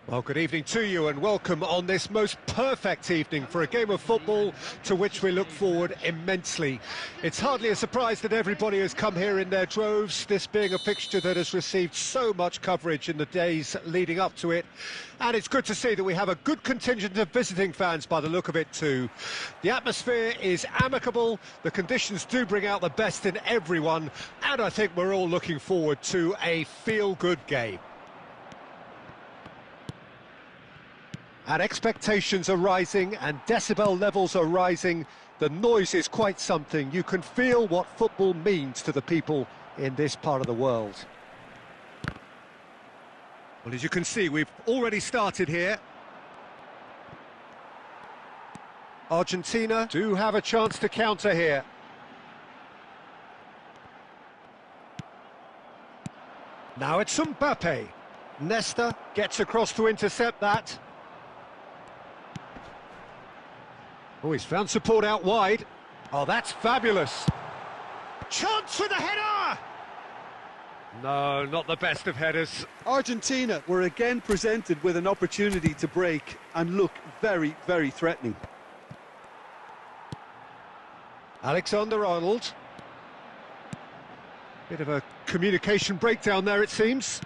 Well, good evening to you and welcome on this most perfect evening for a game of football to which we look forward immensely. It's hardly a surprise that everybody has come here in their droves, this being a fixture that has received so much coverage in the days leading up to it. And it's good to see that we have a good contingent of visiting fans by the look of it too. The atmosphere is amicable, the conditions do bring out the best in everyone, and I think we're all looking forward to a feel-good game. And expectations are rising and decibel levels are rising. The noise is quite something. You can feel what football means to the people in this part of the world. Well, as you can see, we've already started here. Argentina do have a chance to counter here. Now it's Mbappe. Nesta gets across to intercept that. Oh, he's found support out wide. Oh, that's fabulous. Chance with a header! No, not the best of headers. Argentina were again presented with an opportunity to break and look very, very threatening. Alexander-Arnold. Bit of a communication breakdown there, it seems.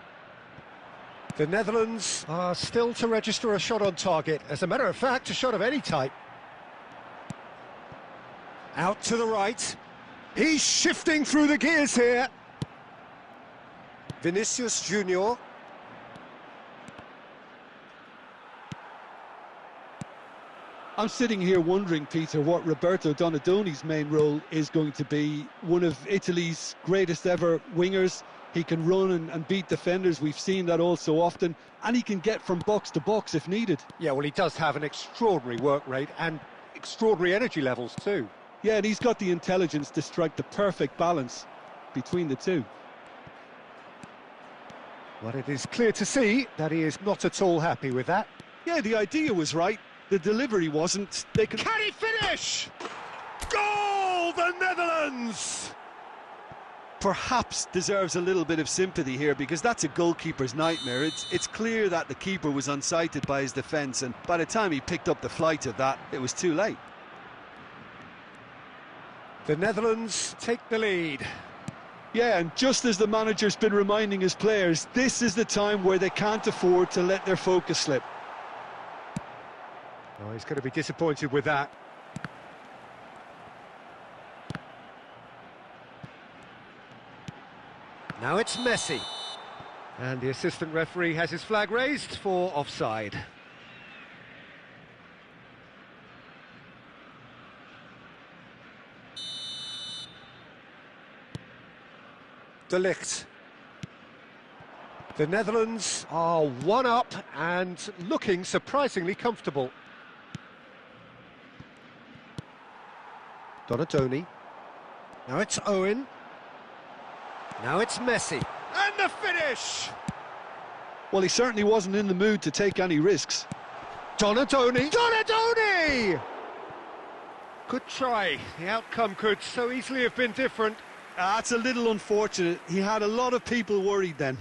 The Netherlands are still to register a shot on target. As a matter of fact, a shot of any type. Out to the right. He's shifting through the gears here. Vinicius Junior. I'm sitting here wondering, Peter, what Roberto Donadoni's main role is going to be. One of Italy's greatest ever wingers. He can run and beat defenders. We've seen that all so often. And he can get from box to box if needed. Yeah, well, he does have an extraordinary work rate and extraordinary energy levels too. Yeah, and he's got the intelligence to strike the perfect balance between the two. Well, it is clear to see that he is not at all happy with that. Yeah, the idea was right. The delivery wasn't. They can he finish? Goal, the Netherlands! Perhaps deserves a little bit of sympathy here, because that's a goalkeeper's nightmare. It's clear that the keeper was unsighted by his defence, and by the time he picked up the flight of that, it was too late. The Netherlands take the lead. Yeah, and just as the manager's been reminding his players, this is the time where they can't afford to let their focus slip. Oh, he's going to be disappointed with that. Now it's Messi. And the assistant referee has his flag raised for offside. De Ligt. The Netherlands are one up and looking surprisingly comfortable. Donadoni. Now it's Owen. Now it's Messi. And the finish! Well, he certainly wasn't in the mood to take any risks. Donadoni! Donadoni! Good try. The outcome could so easily have been different. That's a little unfortunate. He had a lot of people worried then.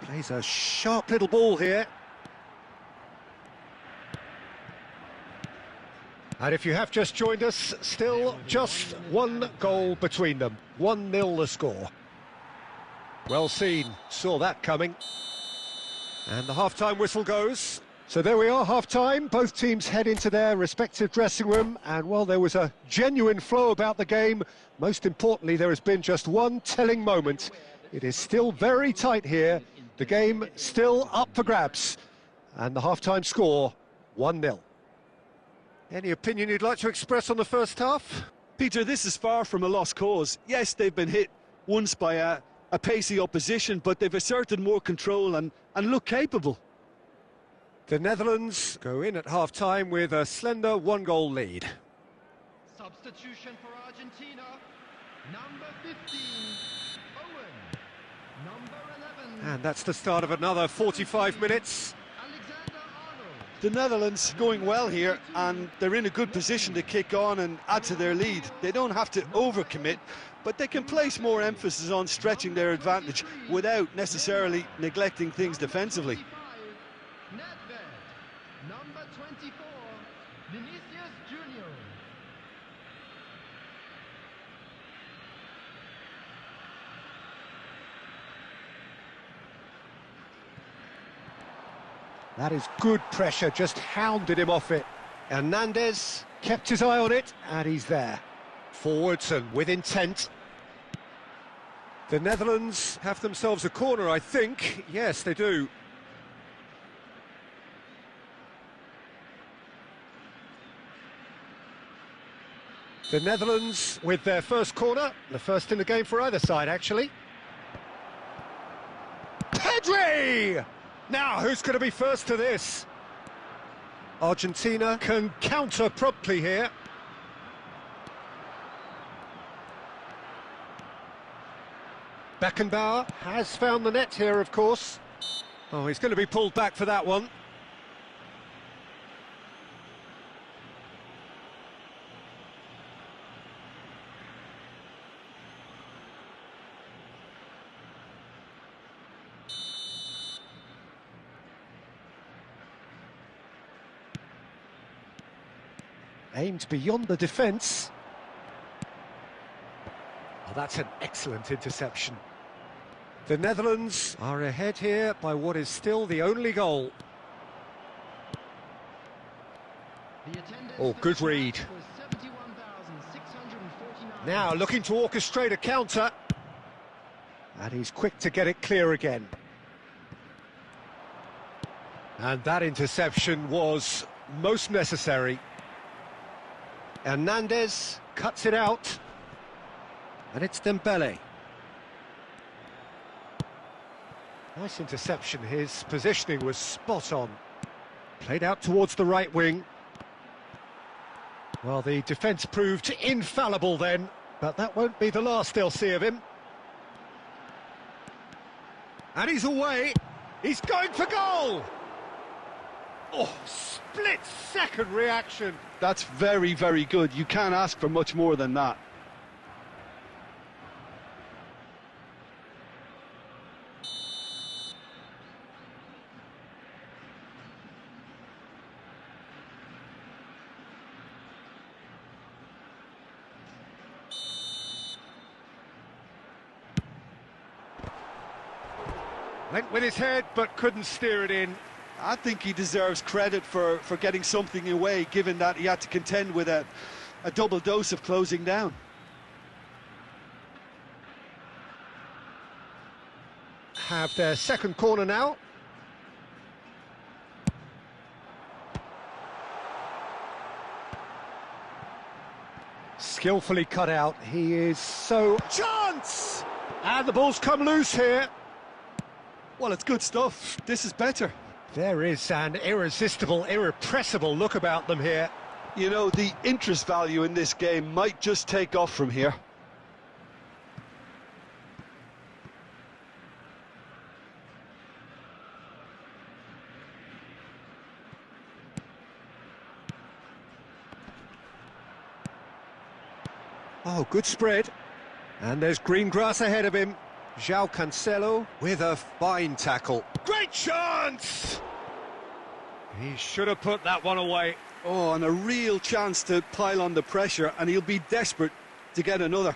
Plays a sharp little ball here. And if you have just joined us, still just one goal between them. 1-0 the score. Well seen, saw that coming. And the half-time whistle goes. So there we are, half-time. Both teams head into their respective dressing room. And while there was a genuine flow about the game, most importantly, there has been just one telling moment. It is still very tight here. The game still up for grabs. And the half-time score, 1-0. Any opinion you'd like to express on the first half? Peter, this is far from a lost cause. Yes, they've been hit once by a pacey opposition, but they've asserted more control and look capable. The Netherlands go in at half-time with a slender one-goal lead. Substitution for Argentina, number 15, Owen, number 11. And that's the start of another 45 minutes. Alexander-Arnold. The Netherlands going well here, and they're in a good position to kick on and add to their lead. They don't have to overcommit, but they can place more emphasis on stretching their advantage without necessarily neglecting things defensively. Number 24, Vinicius Junior. That is good pressure, just hounded him off it. Hernandez kept his eye on it, and he's there. Forwards and with intent. The Netherlands have themselves a corner, I think. Yes, they do. The Netherlands with their first corner, the first in the game for either side, actually. Pedri! Now, who's going to be first to this? Argentina can counter promptly here. Beckenbauer has found the net here, of course. Oh, he's going to be pulled back for that one. Aimed beyond the defence. Oh, that's an excellent interception. The Netherlands are ahead here by what is still the only goal. Oh, good read. Now looking to orchestrate a counter. And he's quick to get it clear again. And that interception was most necessary. Hernandez cuts it out, and it's Dembele. Nice interception, his positioning was spot on. Played out towards the right wing. Well, the defence proved infallible then, but that won't be the last they'll see of him. And he's away, he's going for goal! Oh, split-second reaction. That's very, very good. You can't ask for much more than that. Went with his head, but couldn't steer it in. I think he deserves credit for getting something away, given that he had to contend with a double dose of closing down. Have their second corner now. Skillfully cut out. He is so... Chance! And the ball's come loose here. Well, it's good stuff. This is better. There is an irresistible, irrepressible look about them here. You know, the interest value in this game might just take off from here. Oh, good spread. And there's green grass ahead of him. João Cancelo with a fine tackle. Great chance! He should have put that one away. Oh, and a real chance to pile on the pressure, and he'll be desperate to get another.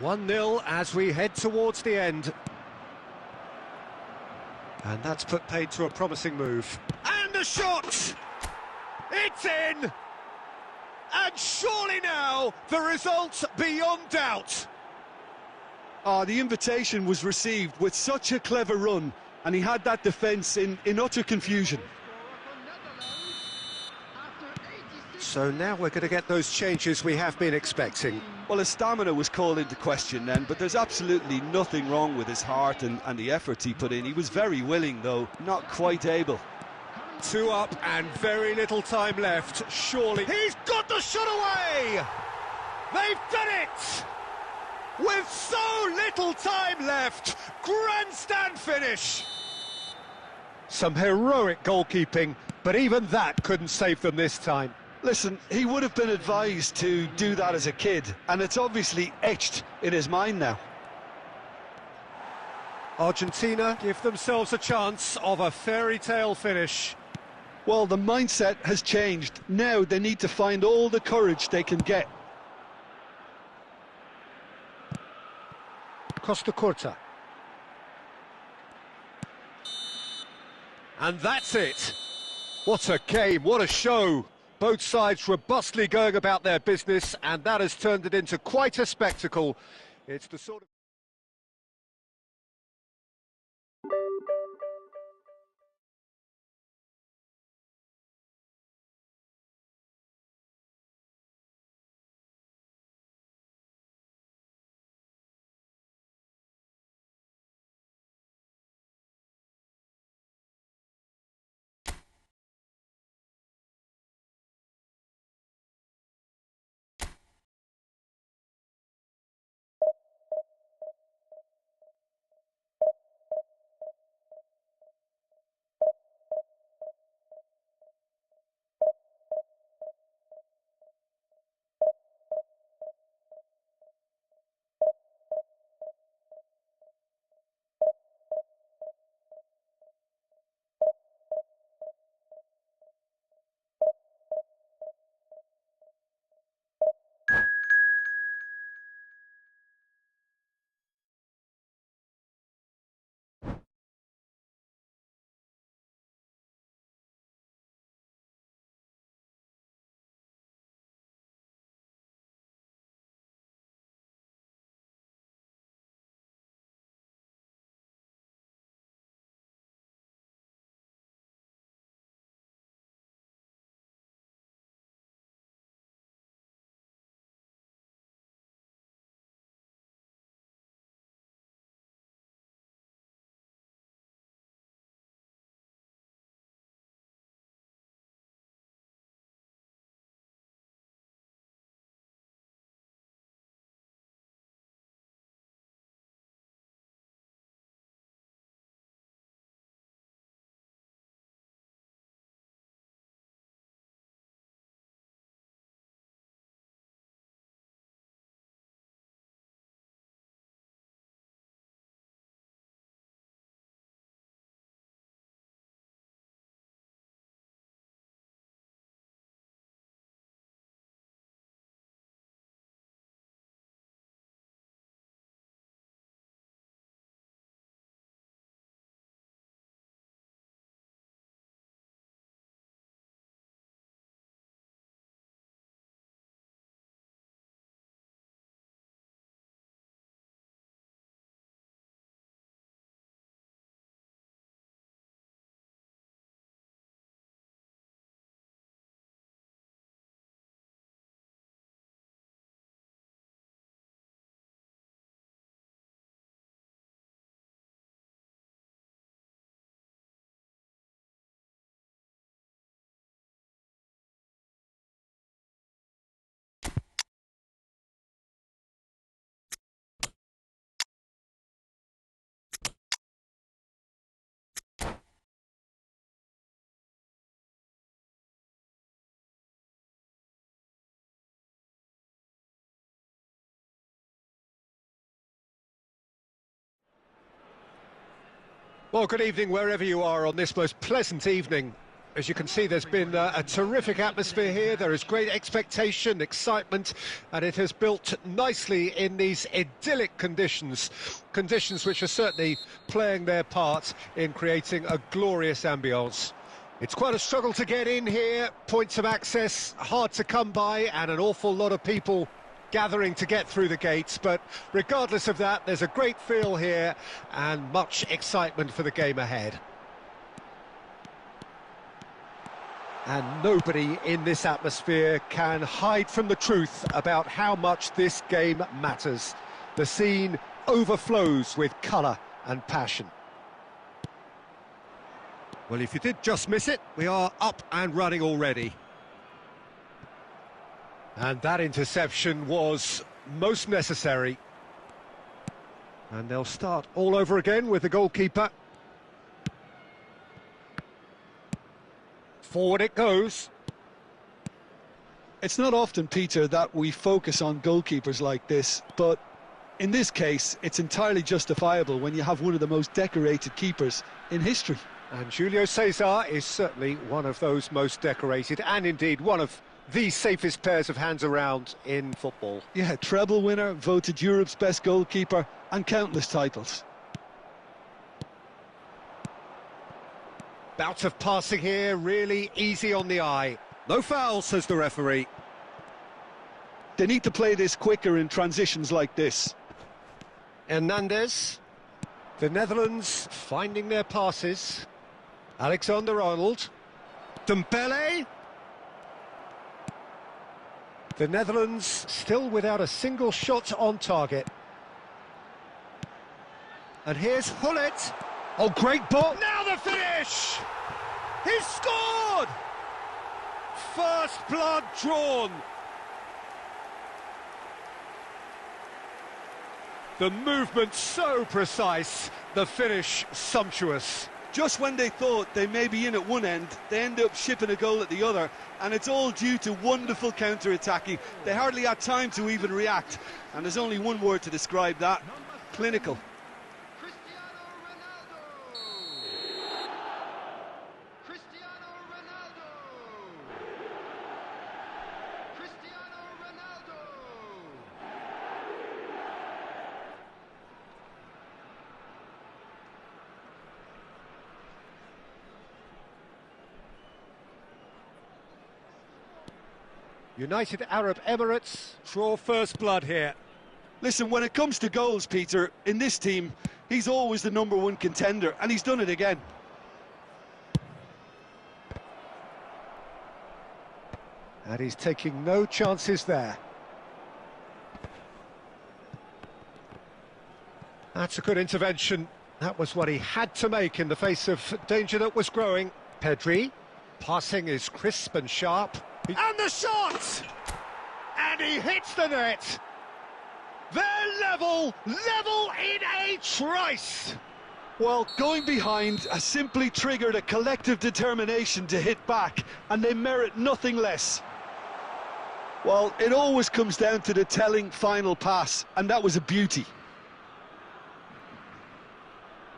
(1-0) as we head towards the end. And that's put paid to a promising move. And the shot! It's in! And surely now, the result beyond doubt. Oh, the invitation was received with such a clever run, and he had that defence in utter confusion. So now we're going to get those changes we have been expecting. Well, his stamina was called into question then, but there's absolutely nothing wrong with his heart and the efforts he put in. He was very willing, though, not quite able. 2 up and very little time left, surely. He's got the shot away! They've done it! With so little time left, grandstand finish! Some heroic goalkeeping, but even that couldn't save them this time. Listen, he would have been advised to do that as a kid, and it's obviously etched in his mind now. Argentina give themselves a chance of a fairy tale finish. Well, the mindset has changed. Now they need to find all the courage they can get. Costa Curta. And that's it. What a game, what a show. Both sides robustly going about their business, and that has turned it into quite a spectacle. It's the sort of... Well, good evening wherever you are on this most pleasant evening. As you can see, there's been a terrific atmosphere here. There is great expectation, excitement, and it has built nicely in these idyllic conditions. Conditions which are certainly playing their part in creating a glorious ambience. It's quite a struggle to get in here, points of access hard to come by, and an awful lot of people gathering to get through the gates, but regardless of that, there's a great feel here and much excitement for the game ahead. And nobody in this atmosphere can hide from the truth about how much this game matters. The scene overflows with colour and passion. Well, if you did just miss it, we are up and running already. And that interception was most necessary. And they'll start all over again with the goalkeeper. Forward it goes. It's not often, Peter, that we focus on goalkeepers like this, but in this case, it's entirely justifiable when you have one of the most decorated keepers in history. And Julio Cesar is certainly one of those most decorated, and indeed one of the safest pairs of hands around in football. Yeah, treble winner, voted Europe's best goalkeeper, and countless titles. Bout of passing here, really easy on the eye. No foul, says the referee. They need to play this quicker in transitions like this. Hernandez. The Netherlands finding their passes. Alexander-Arnold. Dembele. The Netherlands still without a single shot on target. And here's Hullet. Oh, great ball. Now the finish! He's scored! First blood drawn. The movement so precise, the finish sumptuous. Just when they thought they may be in at one end, they end up shipping a goal at the other, and it's all due to wonderful counter-attacking. They hardly had time to even react, and there's only one word to describe that: clinical. United Arab Emirates draw first blood here. Listen, when it comes to goals, Peter, in this team, he's always the #1 contender, and he's done it again. And he's taking no chances there. That's a good intervention. That was what he had to make in the face of danger that was growing. Pedri, passing is crisp and sharp. And the shot! And he hits the net. They're level in a trice. Well, going behind has simply triggered a collective determination to hit back, and they merit nothing less. Well, it always comes down to the telling final pass, and that was a beauty.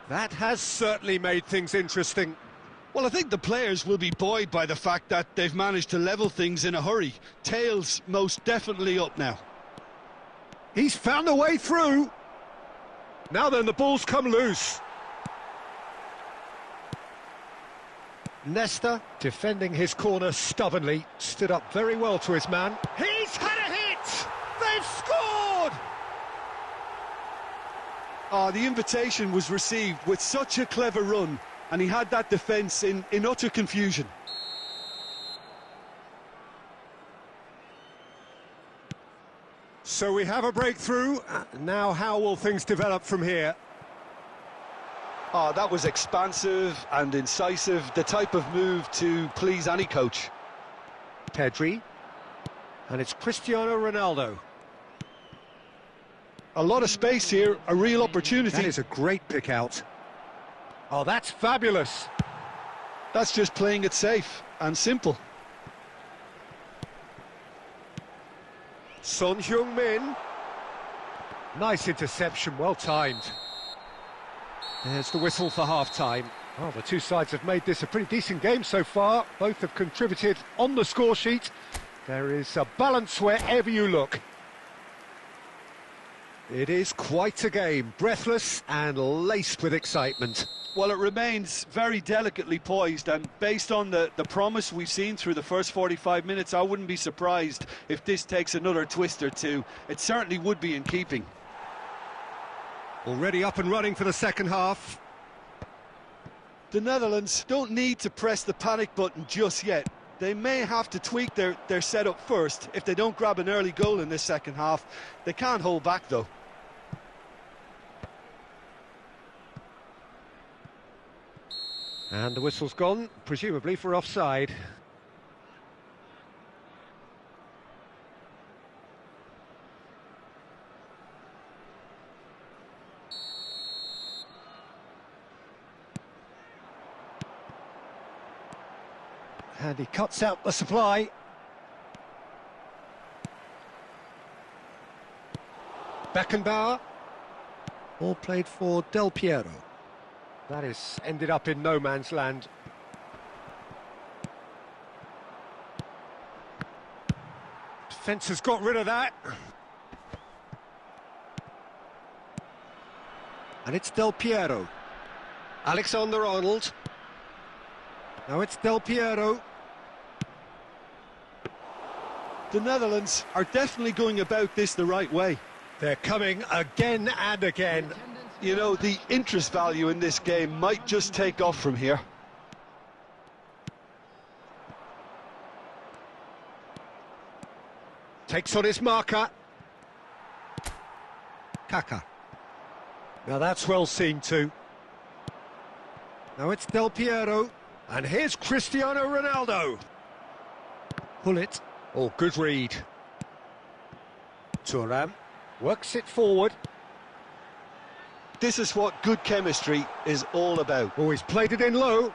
That has certainly made things interesting. Well, I think the players will be buoyed by the fact that they've managed to level things in a hurry. Tails most definitely up now. He's found a way through. Now then, the ball's come loose. Nesta, defending his corner stubbornly, stood up very well to his man. He's had a hit! They've scored! The invitation was received with such a clever run, and he had that defence in utter confusion. So we have a breakthrough. Now how will things develop from here? That was expansive and incisive, the type of move to please any coach. Pedri. And it's Cristiano Ronaldo. A lot of space here, a real opportunity. That is a great pick out. Oh, that's fabulous. That's just playing it safe and simple. Son Heung-min. Nice interception, well timed. There's the whistle for half-time. Well, the two sides have made this a pretty decent game so far. Both have contributed on the score sheet. There is a balance wherever you look. It is quite a game, breathless and laced with excitement. Well, it remains very delicately poised, and based on the promise we've seen through the first 45 minutes, I wouldn't be surprised if this takes another twist or two. It certainly would be in keeping. Already up and running for the second half. The Netherlands don't need to press the panic button just yet. They may have to tweak their setup first. If they don't grab an early goal in this second half, they can't hold back though. And the whistle's gone, presumably for offside. And he cuts out the supply. Beckenbauer. All played for Del Piero. That is ended up in no man's land. Defence has got rid of that. And it's Del Piero. Alexander-Arnold. Now it's Del Piero. The Netherlands are definitely going about this the right way. They're coming again and again. You know, the interest value in this game might just take off from here. Takes on his marker. Kaka. Now that's well seen too. Now it's Del Piero. And here's Cristiano Ronaldo. Pull it. Oh, good read. Thuram works it forward. This is what good chemistry is all about. Oh, he's played it in low.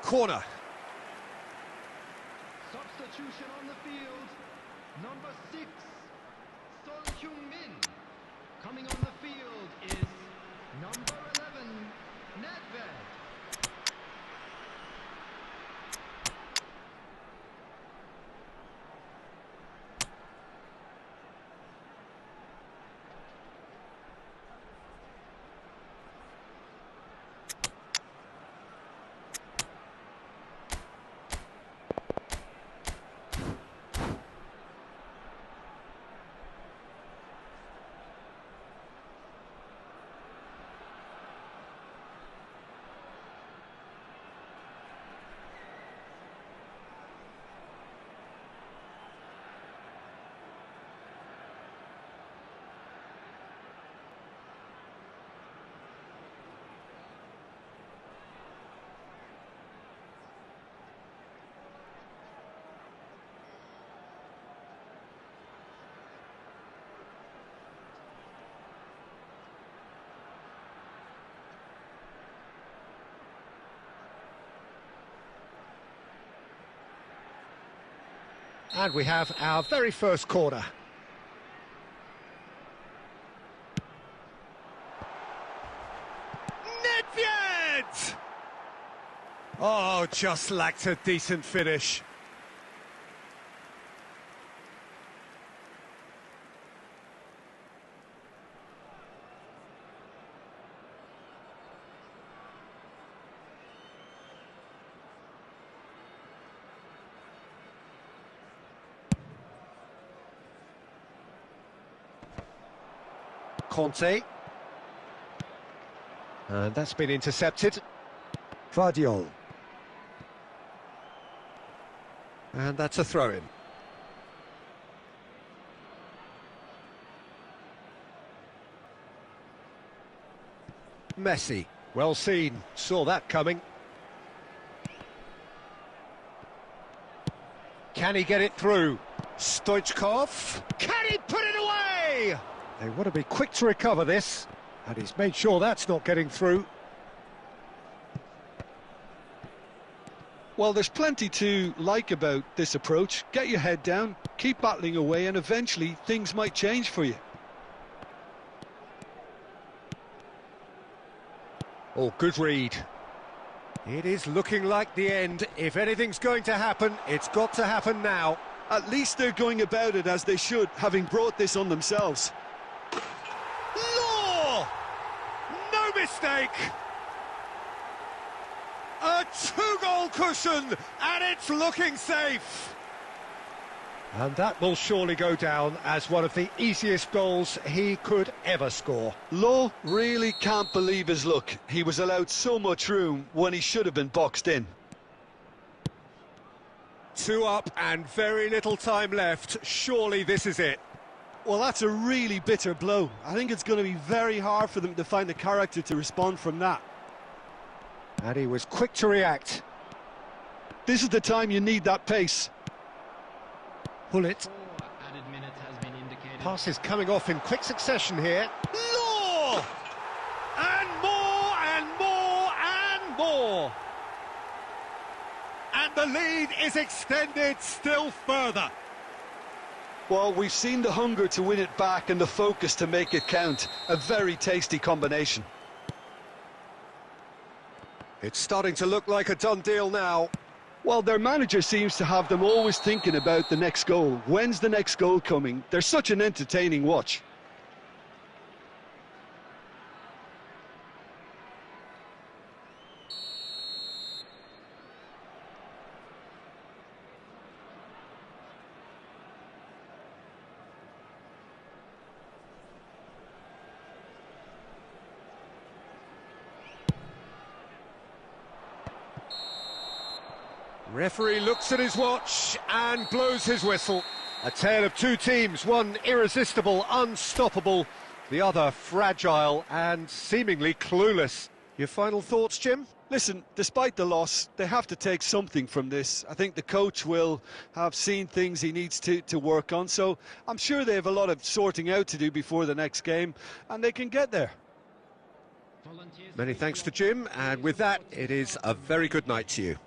Corner. Substitution on the field. Number 6, Son Heung-min. Coming on the field is number 11, Nedved. And we have our very first corner. Nedved! Oh, just lacked a decent finish. Conte. And that's been intercepted. Vardiol. And that's a throw-in. Messi. Well seen. Saw that coming. Can he get it through? Stoichkov. Can he put it away? They want to be quick to recover this, and he's made sure that's not getting through. Well, there's plenty to like about this approach. Get your head down, keep battling away, and eventually things might change for you. Oh, good read. It is looking like the end. If anything's going to happen, it's got to happen now. At least they're going about it as they should, having brought this on themselves. Law! No mistake! A two-goal cushion, and it's looking safe. And that will surely go down as one of the easiest goals he could ever score. Lowe really can't believe his luck. He was allowed so much room when he should have been boxed in. Two up and very little time left. Surely this is it. Well, that's a really bitter blow. I think it's going to be very hard for them to find the character to respond from that. And he was quick to react. This is the time you need that pace. Bullet. 4 added minutes has been indicated. Passes coming off in quick succession here. Law! And more and more and more. And the lead is extended still further. Well, we've seen the hunger to win it back and the focus to make it count. A very tasty combination. It's starting to look like a done deal now. Well, their manager seems to have them always thinking about the next goal. When's the next goal coming? They're such an entertaining watch. Referee looks at his watch and blows his whistle. A tale of two teams, one irresistible, unstoppable, the other fragile and seemingly clueless. Your final thoughts, Jim? Listen, despite the loss, they have to take something from this. I think the coach will have seen things he needs to work on, so I'm sure they have a lot of sorting out to do before the next game, and they can get there. Many thanks to Jim, and with that, it is a very good night to you.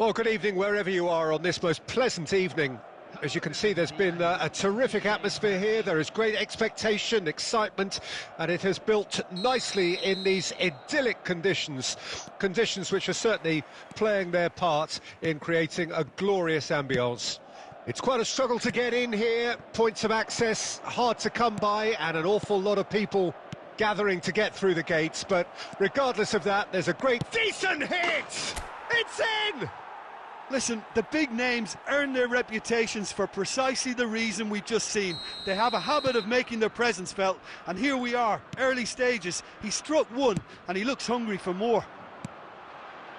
Well, good evening wherever you are on this most pleasant evening. As you can see, there's been a terrific atmosphere here. There is great expectation, excitement, and it has built nicely in these idyllic conditions. Conditions which are certainly playing their part in creating a glorious ambience. It's quite a struggle to get in here, points of access hard to come by, and an awful lot of people gathering to get through the gates. But regardless of that, there's a great, decent hit! It's in! Listen, the big names earn their reputations for precisely the reason we've just seen. They have a habit of making their presence felt, and here we are, early stages. He struck one, and he looks hungry for more.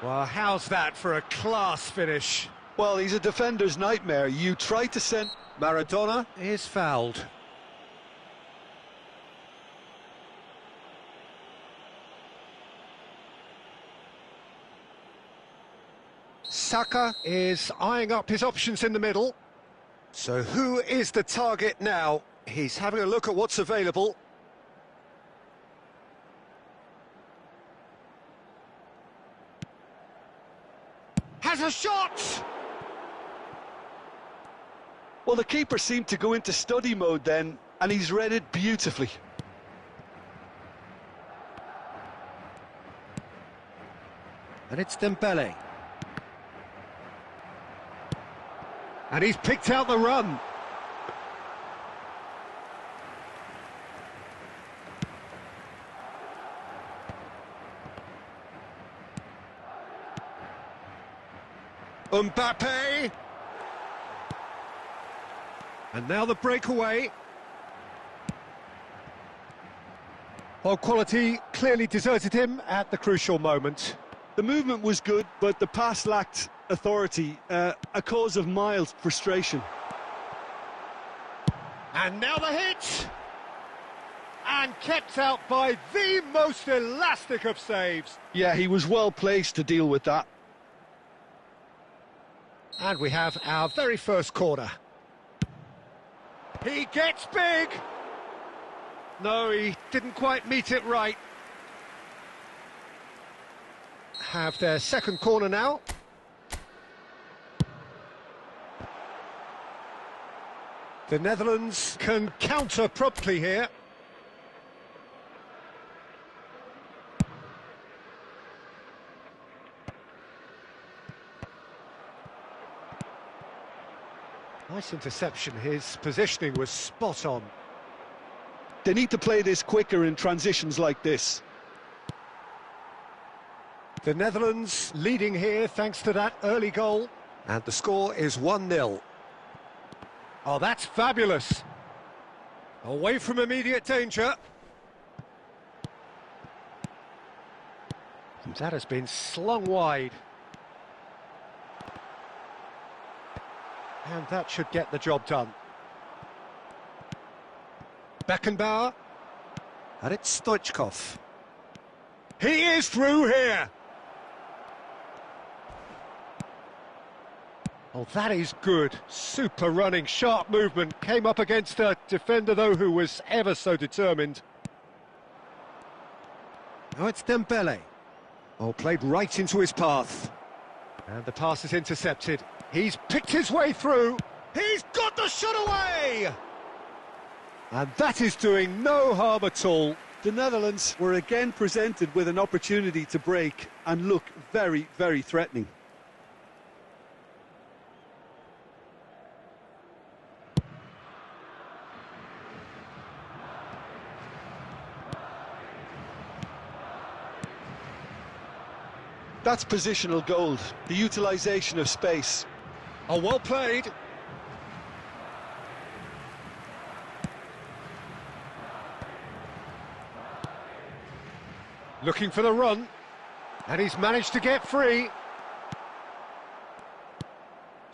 Well, how's that for a class finish? Well, he's a defender's nightmare. You try to send... Maradona is fouled. Saka is eyeing up his options in the middle. So who is the target now? He's having a look at what's available. Has a shot! Well, the keeper seemed to go into study mode then, and he's read it beautifully. And it's Dembele. And he's picked out the run. Mbappe. And now the breakaway. Well, quality clearly deserted him at the crucial moment. The movement was good, but the pass lacked authority, a cause of mild frustration. And now the hit! And kept out by the most elastic of saves. Yeah, he was well placed to deal with that. And we have our very first corner. He gets big! No, he didn't quite meet it right. Have their second corner now. The Netherlands can counter promptly here. Nice interception, his positioning was spot on. They need to play this quicker in transitions like this. The Netherlands leading here thanks to that early goal. And the score is 1-0. Oh, that's fabulous. Away from immediate danger. And that has been slung wide. And that should get the job done. Beckenbauer. And it's Stoichkov. He is through here. Oh, that is good. Super running, sharp movement. Came up against a defender, though, who was ever so determined. Now it's Dembele. Oh, played right into his path. And the pass is intercepted. He's picked his way through. He's got the shot away! And that is doing no harm at all. The Netherlands were again presented with an opportunity to break and look very, very threatening. That's positional gold, the utilisation of space. Oh, well played. Looking for the run. And he's managed to get free.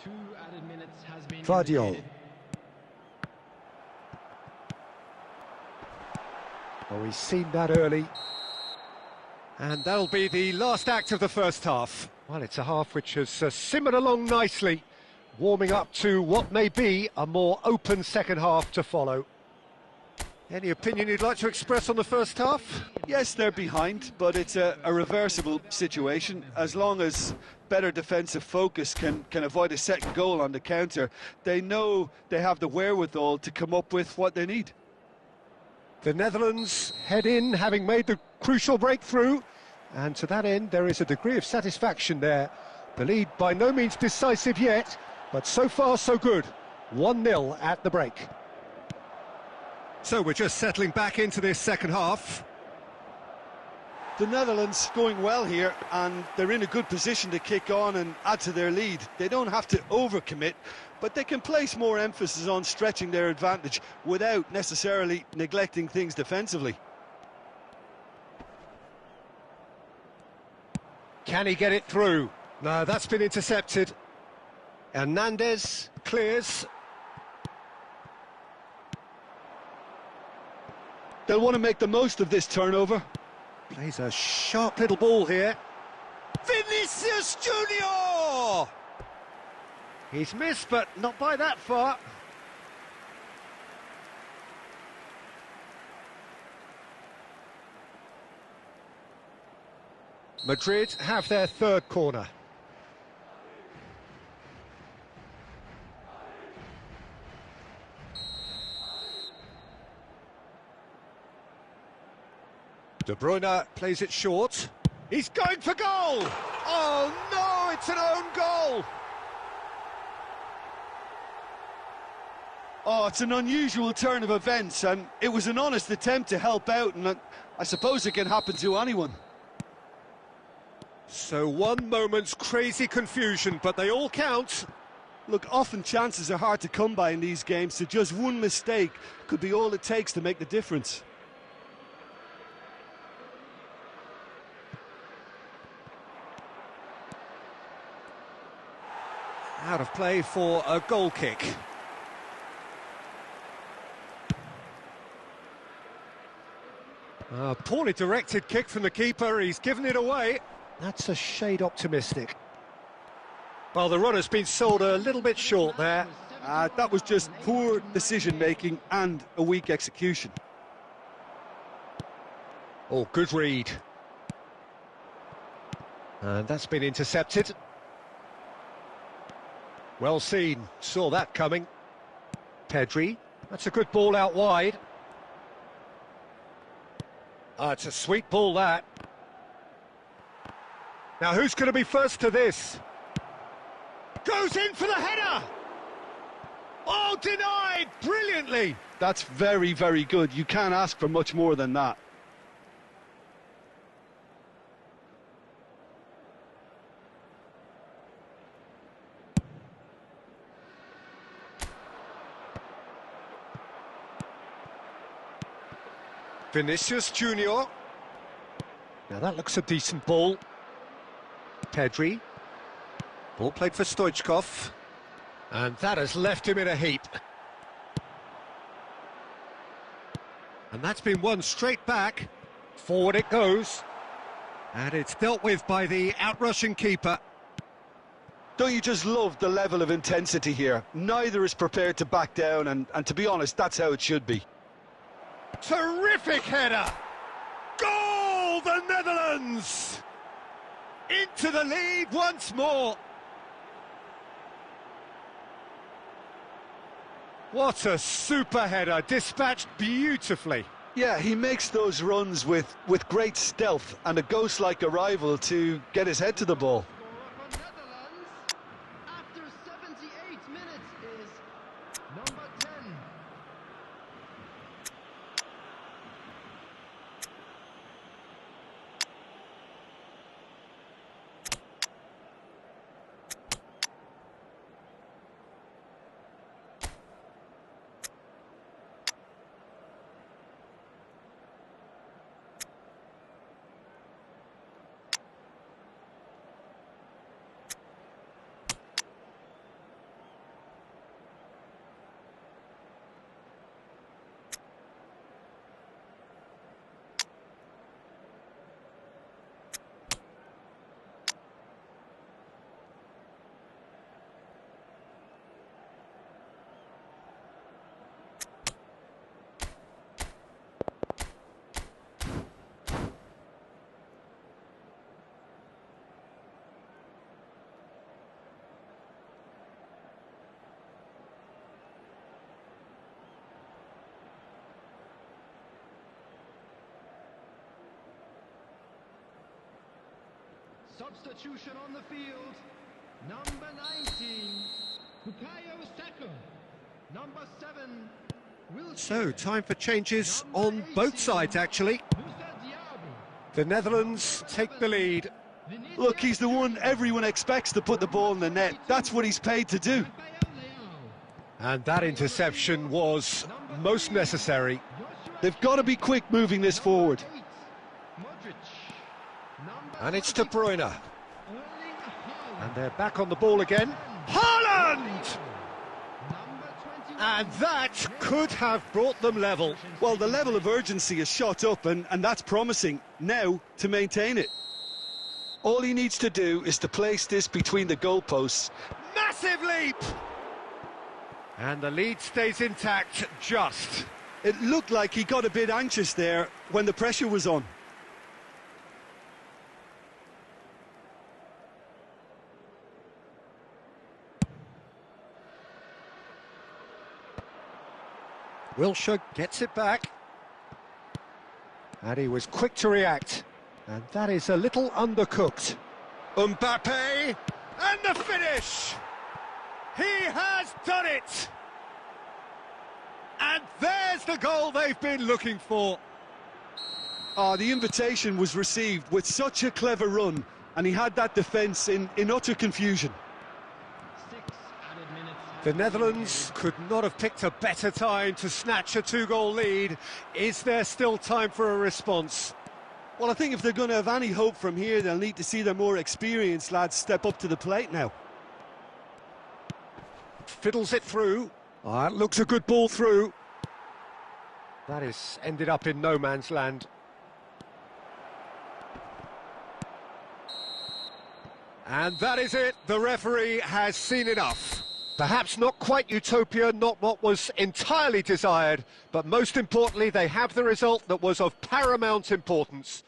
2 added minutes has been Vardiol. indicated. Oh, he's seen that early. And that'll be the last act of the first half. Well, it's a half which has simmered along nicely, warming up to what may be a more open second half to follow. Any opinion you'd like to express on the first half? Yes, they're behind, but it's a reversible situation. As long as better defensive focus can avoid a second goal on the counter, they know they have the wherewithal to come up with what they need. The Netherlands head in, having made the crucial breakthrough, and to that end there is a degree of satisfaction there. The lead by no means decisive yet, but so far so good. 1-0 at the break. So we're just settling back into this second half. The Netherlands going well here, and they're in a good position to kick on and add to their lead. They don't have to overcommit, but they can place more emphasis on stretching their advantage without necessarily neglecting things defensively. Can he get it through? No, that's been intercepted. Hernandez clears. They'll want to make the most of this turnover. Plays a sharp little ball here. Vinicius Junior! He's missed, but not by that far. Madrid have their third corner. De Bruyne plays it short. He's going for goal! Oh no, it's an own goal! Oh, it's an unusual turn of events, and it was an honest attempt to help out, and I suppose it can happen to anyone. So one moment's crazy confusion, but they all count. Look, often chances are hard to come by in these games, so just one mistake could be all it takes to make the difference. Out of play for a goal kick. A poorly directed kick from the keeper, he's given it away. That's a shade optimistic. Well, the runner's been sold a little bit short there. That was just poor decision-making and a weak execution. Oh, good read. And that's been intercepted. Well seen, saw that coming. Pedri, that's a good ball out wide. It's a sweet ball, that. Now who's going to be first to this? Goes in for the header! Oh, denied brilliantly! That's very, very good. You can't ask for much more than that. Vinicius Junior. Now that looks a decent ball. Pedri. Ball played for Stoichkov. And that has left him in a heap. And that's been won straight back. Forward it goes. And it's dealt with by the outrushing keeper. Don't you just love the level of intensity here? Neither is prepared to back down, and to be honest, that's how it should be. Terrific header! Goal, the Netherlands! Into the lead once more. What a super header, dispatched beautifully. Yeah, he makes those runs with great stealth and a ghost-like arrival to get his head to the ball. Scorer for Netherlands after 78 minutes is number 10. Substitution on the field. Number 19, Bukayo Saka. Number 7, Wilshere. So, time for changes on both sides, actually. The Netherlands take the lead. Look, he's the one everyone expects to put the ball in the net. That's what he's paid to do. And that interception was most necessary. They've got to be quick moving this forward. And it's De Bruyne. And they're back on the ball again. Haaland! And that could have brought them level. Well, the level of urgency has shot up, and that's promising. Now, to maintain it. All he needs to do is to place this between the goalposts. Massive leap! And the lead stays intact, just. It looked like he got a bit anxious there when the pressure was on. Wilshere gets it back. And he was quick to react. And that is a little undercooked. Mbappe! And the finish! He has done it! And there's the goal they've been looking for. The invitation was received with such a clever run, and he had that defence in utter confusion. The Netherlands could not have picked a better time to snatch a two-goal lead. Is there still time for a response? Well, I think if they're going to have any hope from here, they'll need to see their more experienced lads step up to the plate now. Fiddles it through. It looks a good ball through. That is ended up in no man's land. And that is it. The referee has seen enough. Perhaps not quite utopia, not what was entirely desired, but most importantly, they have the result that was of paramount importance.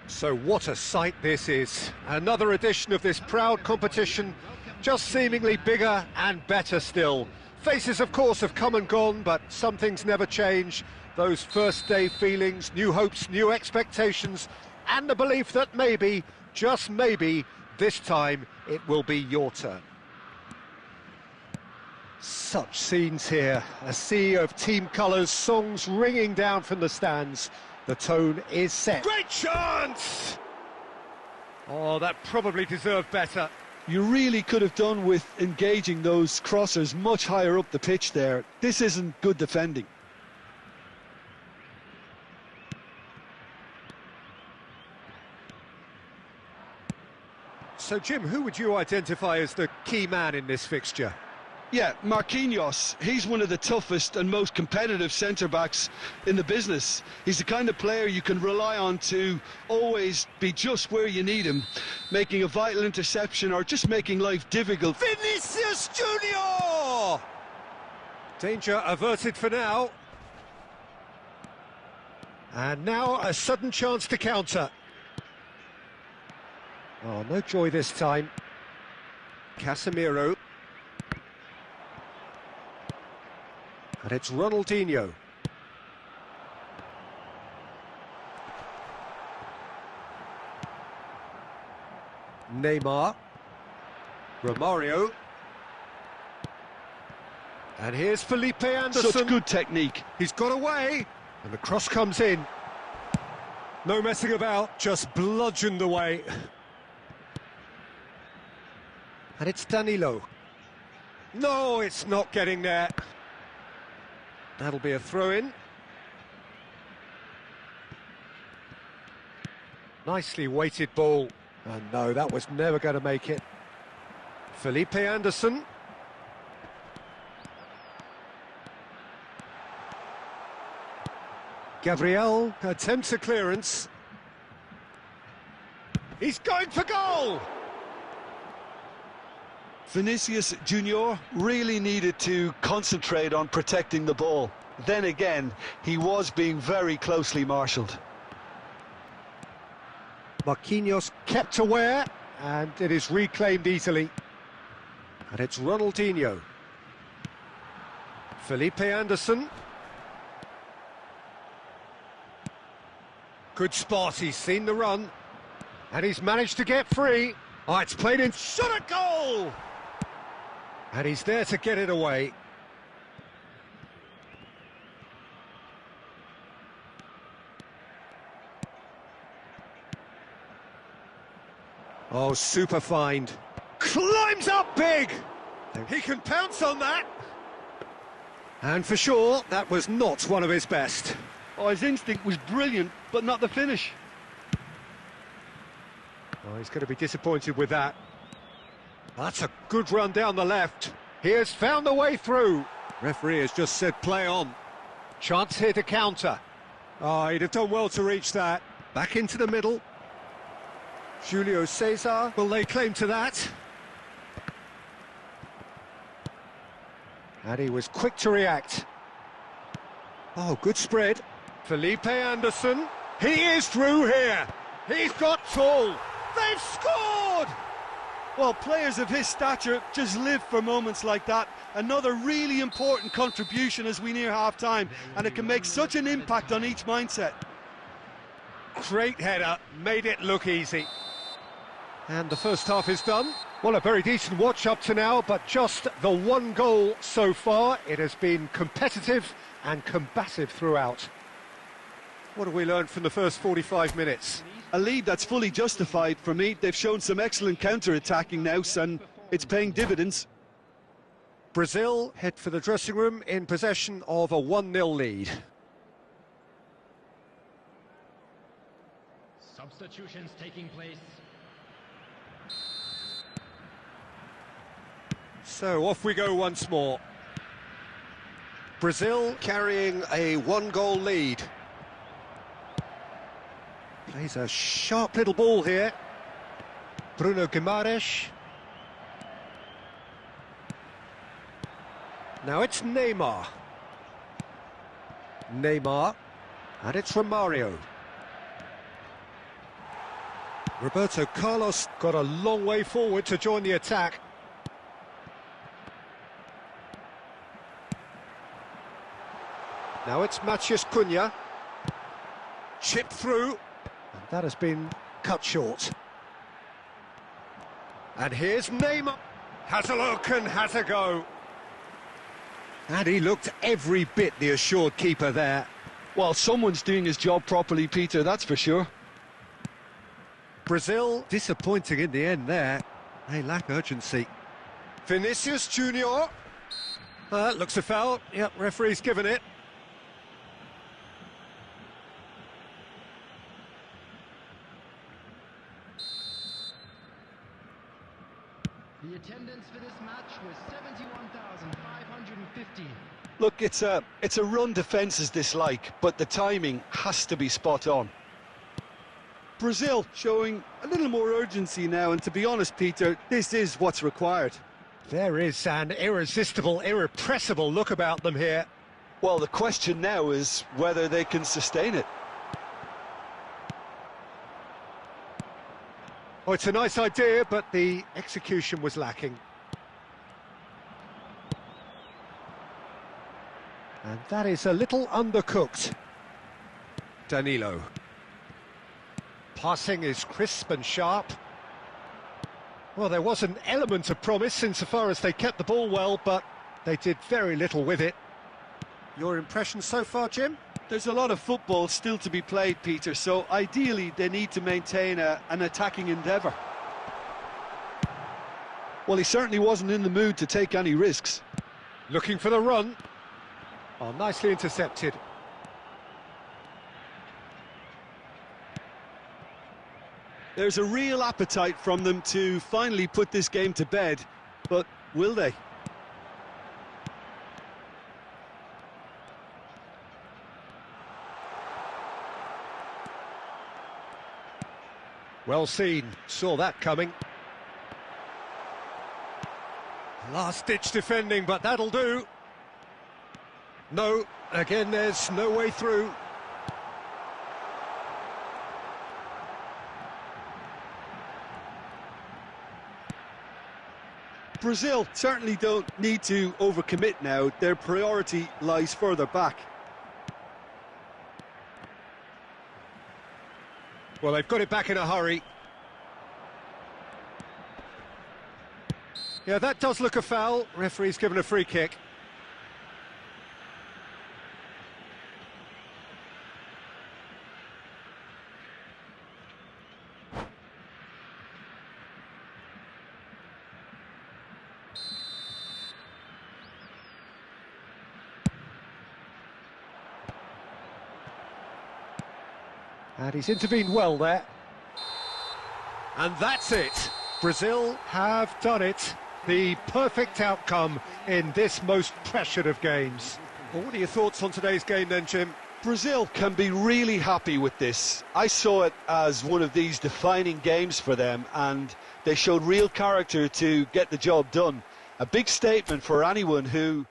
So what a sight this is. Another edition of this proud competition just seemingly bigger and better still. Faces, of course, have come and gone, but some things never change. Those first-day feelings, new hopes, new expectations, and the belief that maybe, just maybe, this time it will be your turn. Such scenes here, a sea of team colours, songs ringing down from the stands. The tone is set. Great chance! Oh, that probably deserved better. You really could have done with engaging those crossers much higher up the pitch there. This isn't good defending. So, Jim, who would you identify as the key man in this fixture? Yeah, Marquinhos, he's one of the toughest and most competitive centre-backs in the business. He's the kind of player you can rely on to always be just where you need him, making a vital interception or just making life difficult. Vinicius Junior! Danger averted for now. And now a sudden chance to counter. Oh, no joy this time. Casemiro. And it's Ronaldinho. Neymar. Romario. And here's Felipe Anderson. Such good technique. He's got away. And the cross comes in. No messing about, just bludgeoned away. And it's Danilo. No, it's not getting there. That'll be a throw-in. Nicely weighted ball. And no, that was never going to make it. Felipe Anderson. Gabriel attempts a clearance. He's going for goal! Vinicius Junior really needed to concentrate on protecting the ball. Then again, he was being very closely marshalled. Marquinhos kept aware, and it is reclaimed easily. And it's Ronaldinho. Felipe Anderson. Good spot, he's seen the run. And he's managed to get free. Oh, it's played in, shot a goal! And he's there to get it away. Oh, super find. Climbs up big! He can pounce on that. And for sure, that was not one of his best. Oh, his instinct was brilliant, but not the finish. Oh, he's going to be disappointed with that. That's a good run down the left. He has found the way through. Referee has just said play on. Chance here to counter. Oh, he'd have done well to reach that. Back into the middle. Julio Cesar will lay claim to that. And he was quick to react. Oh, good spread. Felipe Anderson. He is through here. He's got tall. They've scored! Well, players of his stature just live for moments like that. Another really important contribution as we near half-time, and it can make such an impact on each mindset. Great header, made it look easy. And the first half is done. Well, a very decent watch up to now, but just the one goal so far. It has been competitive and combative throughout. What have we learned from the first 45 minutes? A lead that's fully justified for me. They've shown some excellent counter-attacking now, and it's paying dividends. Brazil head for the dressing room in possession of a 1-0 lead. Substitutions taking place. So off we go once more. Brazil carrying a 1-goal lead. Plays a sharp little ball here. Bruno Guimaraes. Now it's Neymar. Neymar. And it's Romario. Roberto Carlos got a long way forward to join the attack. Now it's Matheus Cunha. Chip through. And that has been cut short. And here's Neymar. Has a look and has a go. And he looked every bit the assured keeper there. Well, someone's doing his job properly, Peter, that's for sure. Brazil disappointing in the end there. They lack urgency. Vinicius Junior. Looks a foul. Yep, referee's given it. The attendance for this match was 71,550. Look, it's a run defence's dislike, but the timing has to be spot on. Brazil showing a little more urgency now, and to be honest, Peter, this is what's required. There is an irresistible, irrepressible look about them here. Well, the question now is whether they can sustain it. Oh, it's a nice idea, but the execution was lacking. And that is a little undercooked. Danilo. Passing is crisp and sharp. Well, there was an element of promise insofar as they kept the ball well, but they did very little with it. Your impression so far, Jim? There's a lot of football still to be played, Peter, so ideally they need to maintain an attacking endeavour. Well, he certainly wasn't in the mood to take any risks. Looking for the run. Oh, nicely intercepted. There's a real appetite from them to finally put this game to bed, but will they? Well seen, saw that coming. Last-ditch defending, but that'll do. No, again there's no way through. Brazil certainly don't need to overcommit now. Their priority lies further back. Well, they've got it back in a hurry. Yeah, that does look a foul. Referee's given a free kick. And he's intervened well there. And that's it. Brazil have done it. The perfect outcome in this most pressured of games. Well, what are your thoughts on today's game then, Jim? Brazil can be really happy with this. I saw it as one of these defining games for them, and they showed real character to get the job done. A big statement for anyone who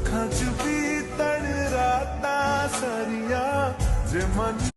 खचपी तड़ राता सरिया जे मन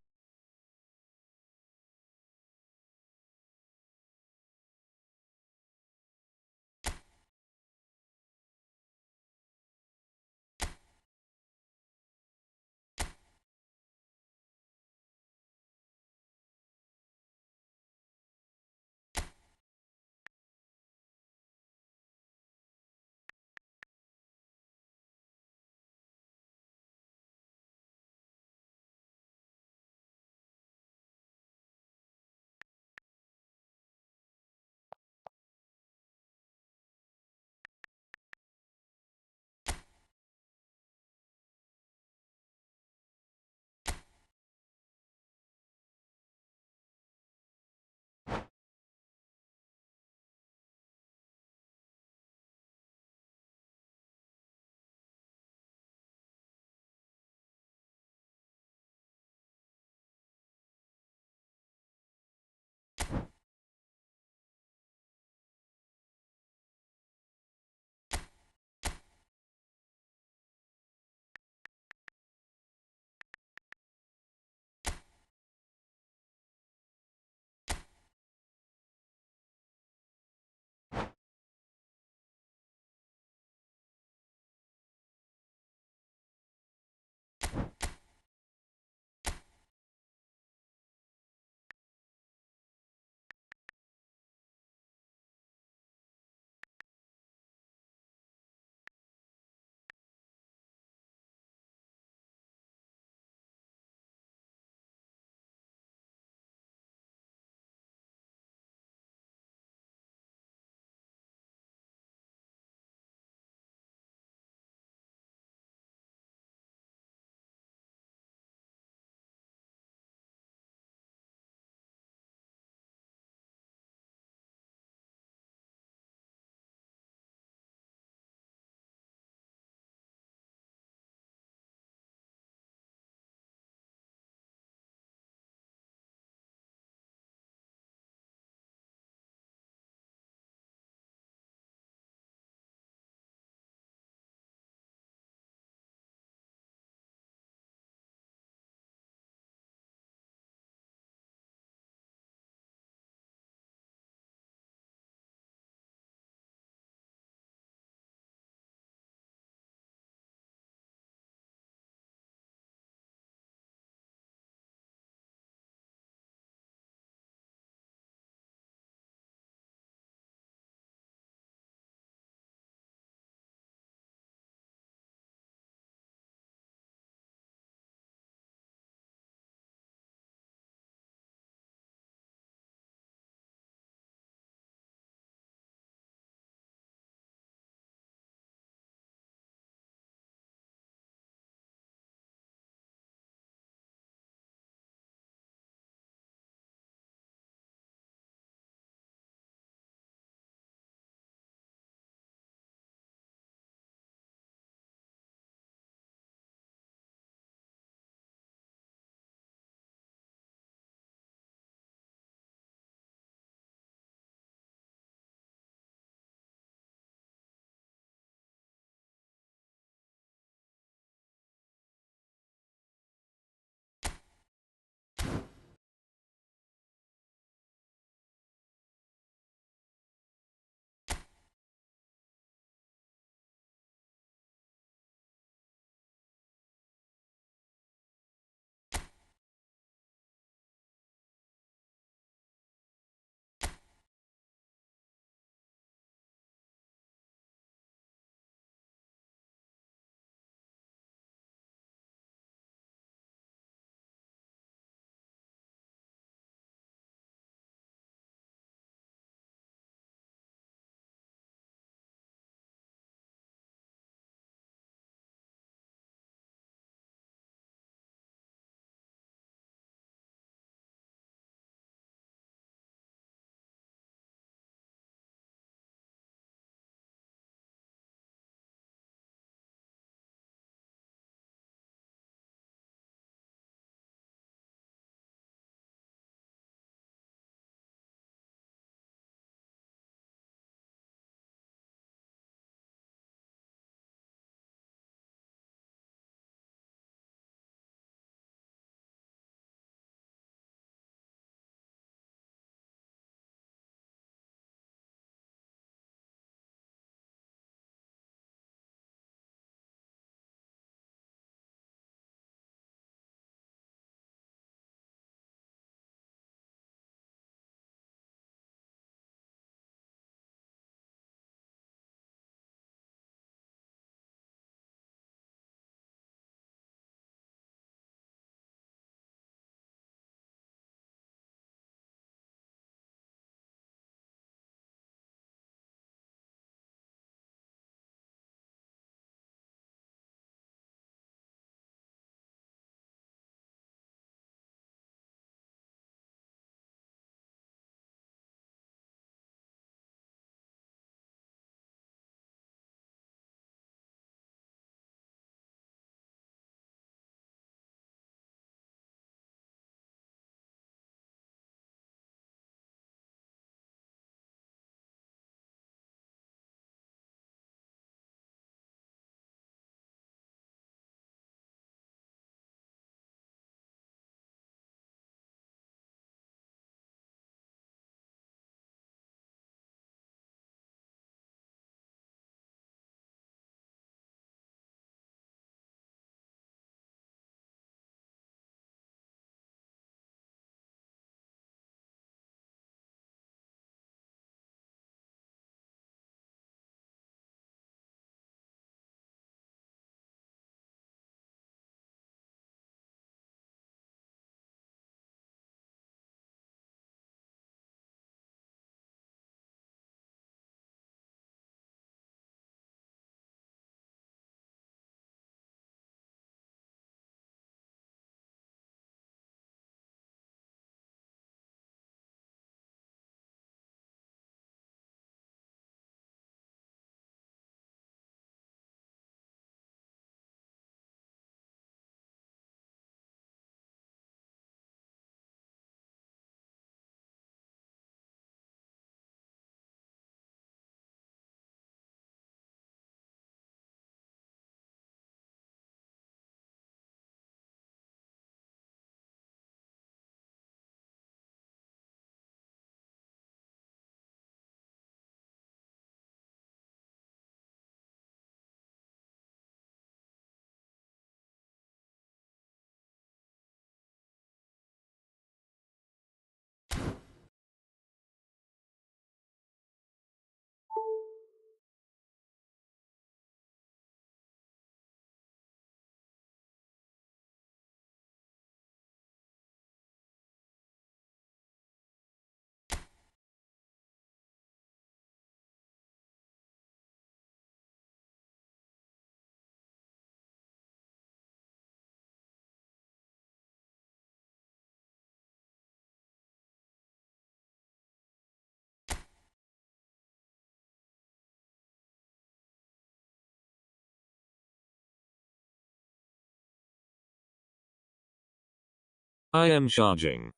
I am charging.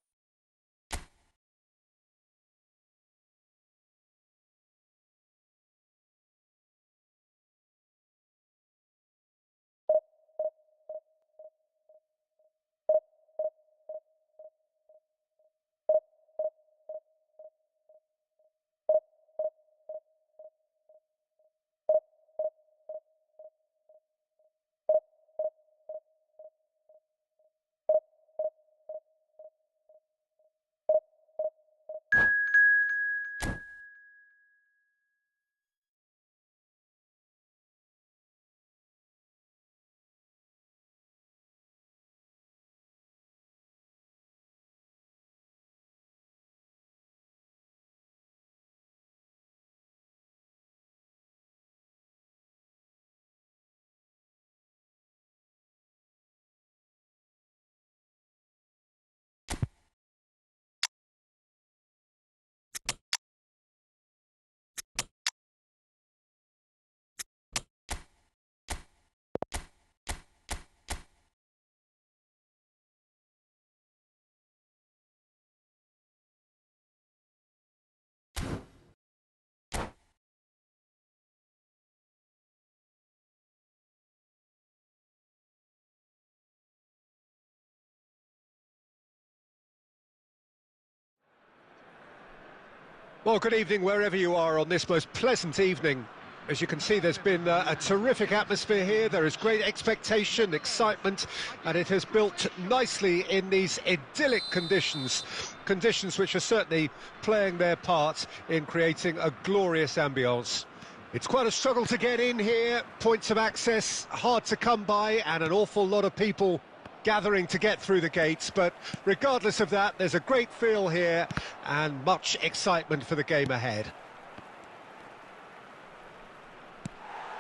Well, good evening wherever you are on this most pleasant evening. As you can see, there's been a terrific atmosphere here. There is great expectation, excitement, and it has built nicely in these idyllic conditions. Conditions which are certainly playing their part in creating a glorious ambience. It's quite a struggle to get in here, points of access hard to come by, and an awful lot of people gathering to get through the gates, but regardless of that, there's a great feel here and much excitement for the game ahead.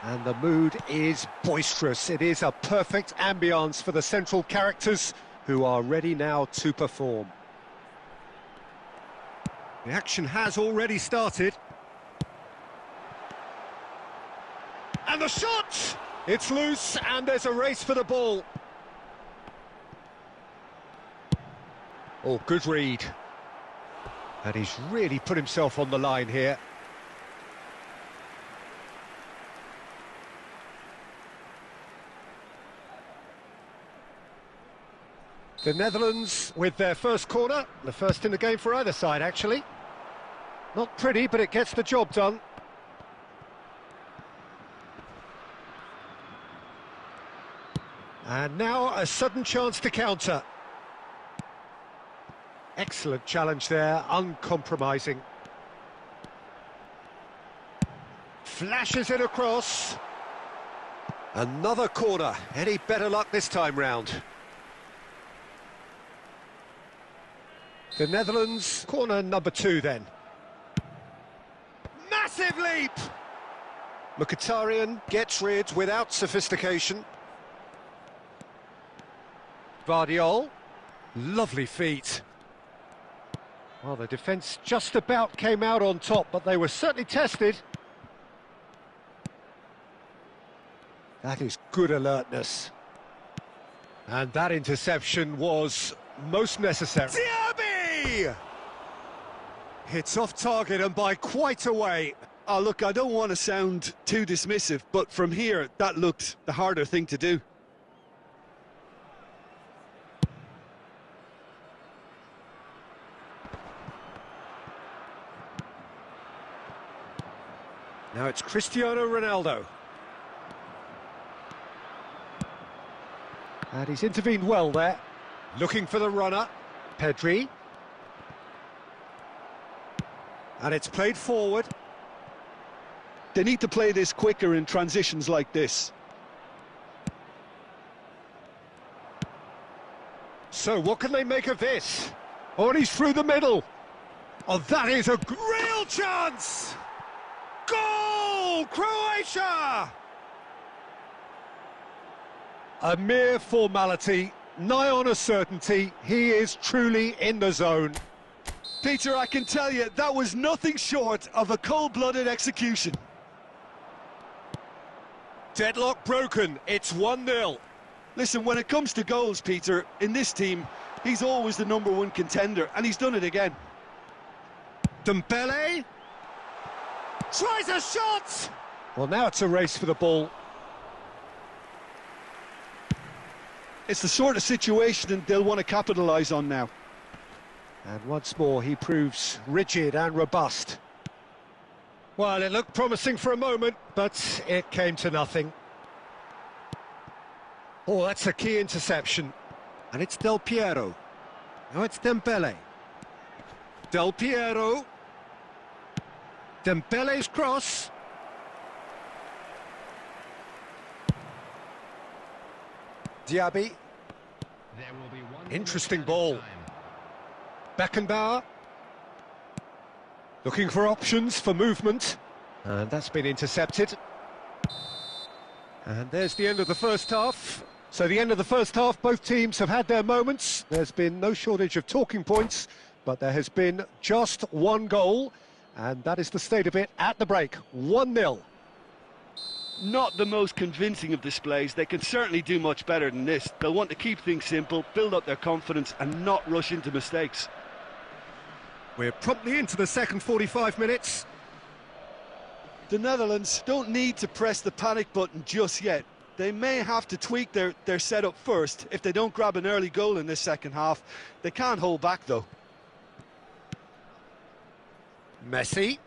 And the mood is boisterous. It is a perfect ambience for the central characters who are ready now to perform. The action has already started. And the shot! It's loose and there's a race for the ball. Oh, good read. And he's really put himself on the line here. The Netherlands with their first corner, the first in the game for either side, actually. Not pretty, but it gets the job done. And now a sudden chance to counter. Excellent challenge there, uncompromising. Flashes it across. Another corner. Any better luck this time round? The Netherlands, corner number 2 then. Massive leap! Mkhitaryan gets rid without sophistication. Vardiol, lovely feet. Well, the defence just about came out on top, but they were certainly tested. That is good alertness. And that interception was most necessary. Diaby! It's off target and by quite a way. Oh, look, I don't want to sound too dismissive, but from here, that looked the harder thing to do. Now it's Cristiano Ronaldo. And he's intervened well there. Looking for the runner, Pedri. And it's played forward. They need to play this quicker in transitions like this. So what can they make of this? Oh, and he's through the middle. Oh, that is a real chance! Goal! Croatia! A mere formality, nigh on a certainty. He is truly in the zone. Peter, I can tell you, that was nothing short of a cold-blooded execution. Deadlock broken, it's 1-0. Listen, when it comes to goals, Peter, in this team, He's always the #1 contender, and he's done it again. Dembele tries a shot! Well, now it's a race for the ball. It's the sort of situation that they'll want to capitalise on now. And once more, he proves rigid and robust. Well, it looked promising for a moment, but it came to nothing. Oh, that's a key interception. And it's Del Piero. Now it's Dembele. Del Piero. Dembele's cross. Diaby. There will be one Interesting minute ball. added time. Beckenbauer. Looking for options for movement. And that's been intercepted. And there's the end of the first half. So the end of the first half, both teams have had their moments. There's been no shortage of talking points, but there has been just one goal. And that is the state of it at the break. 1-0. Not the most convincing of displays. They can certainly do much better than this. They'll want to keep things simple, build up their confidence and not rush into mistakes. We're promptly into the second 45 minutes. The Netherlands don't need to press the panic button just yet. They may have to tweak their setup first if they don't grab an early goal in this second half. They can't hold back though. Messi.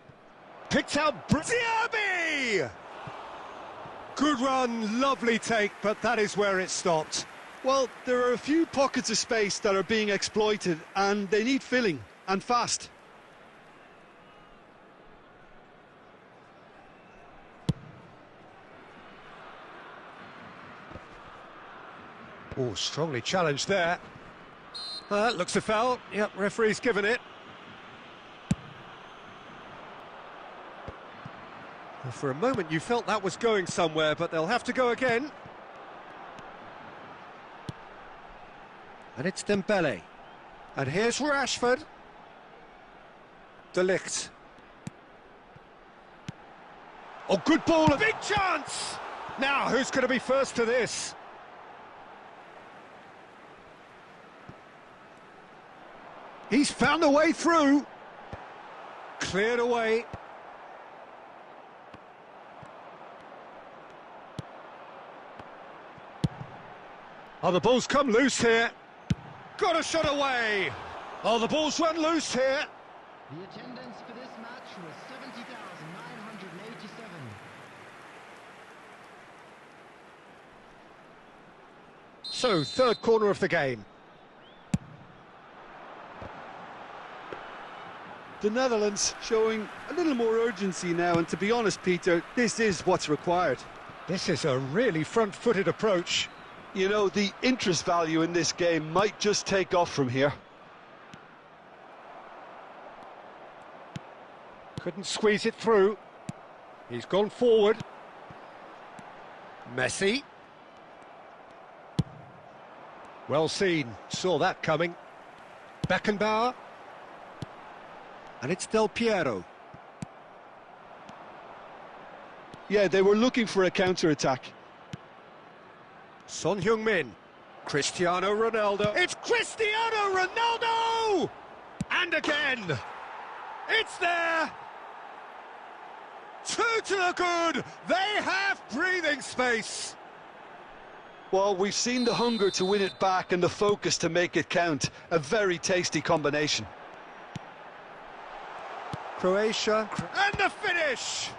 Picked out Diaby! Good run, lovely take, but that is where it stopped. Well, there are a few pockets of space that are being exploited and they need filling, and fast. Oh, strongly challenged there. Looks a foul. Yep, referee's given it. Well, for a moment you felt that was going somewhere, but they'll have to go again. And it's Dembele. And here's Rashford. De Ligt. Oh, good ball, a big chance! Now, who's going to be first to this? He's found a way through. Cleared away. Oh, the ball's come loose here. Got a shot away. Oh, the ball's run loose here. The attendance for this match was 70,987. So, third corner of the game. The Netherlands showing a little more urgency now, and to be honest, Peter, this is what's required. This is a really front-footed approach. You know, the interest value in this game might just take off from here. Couldn't squeeze it through. He's gone forward. Messi. Well seen, saw that coming. Beckenbauer. And it's Del Piero. Yeah, they were looking for a counter-attack. Son Heung-min. Cristiano Ronaldo. It's Cristiano Ronaldo! And again. It's there. 2 to the good. They have breathing space. Well, we've seen the hunger to win it back and the focus to make it count. A very tasty combination. Croatia. And the finish.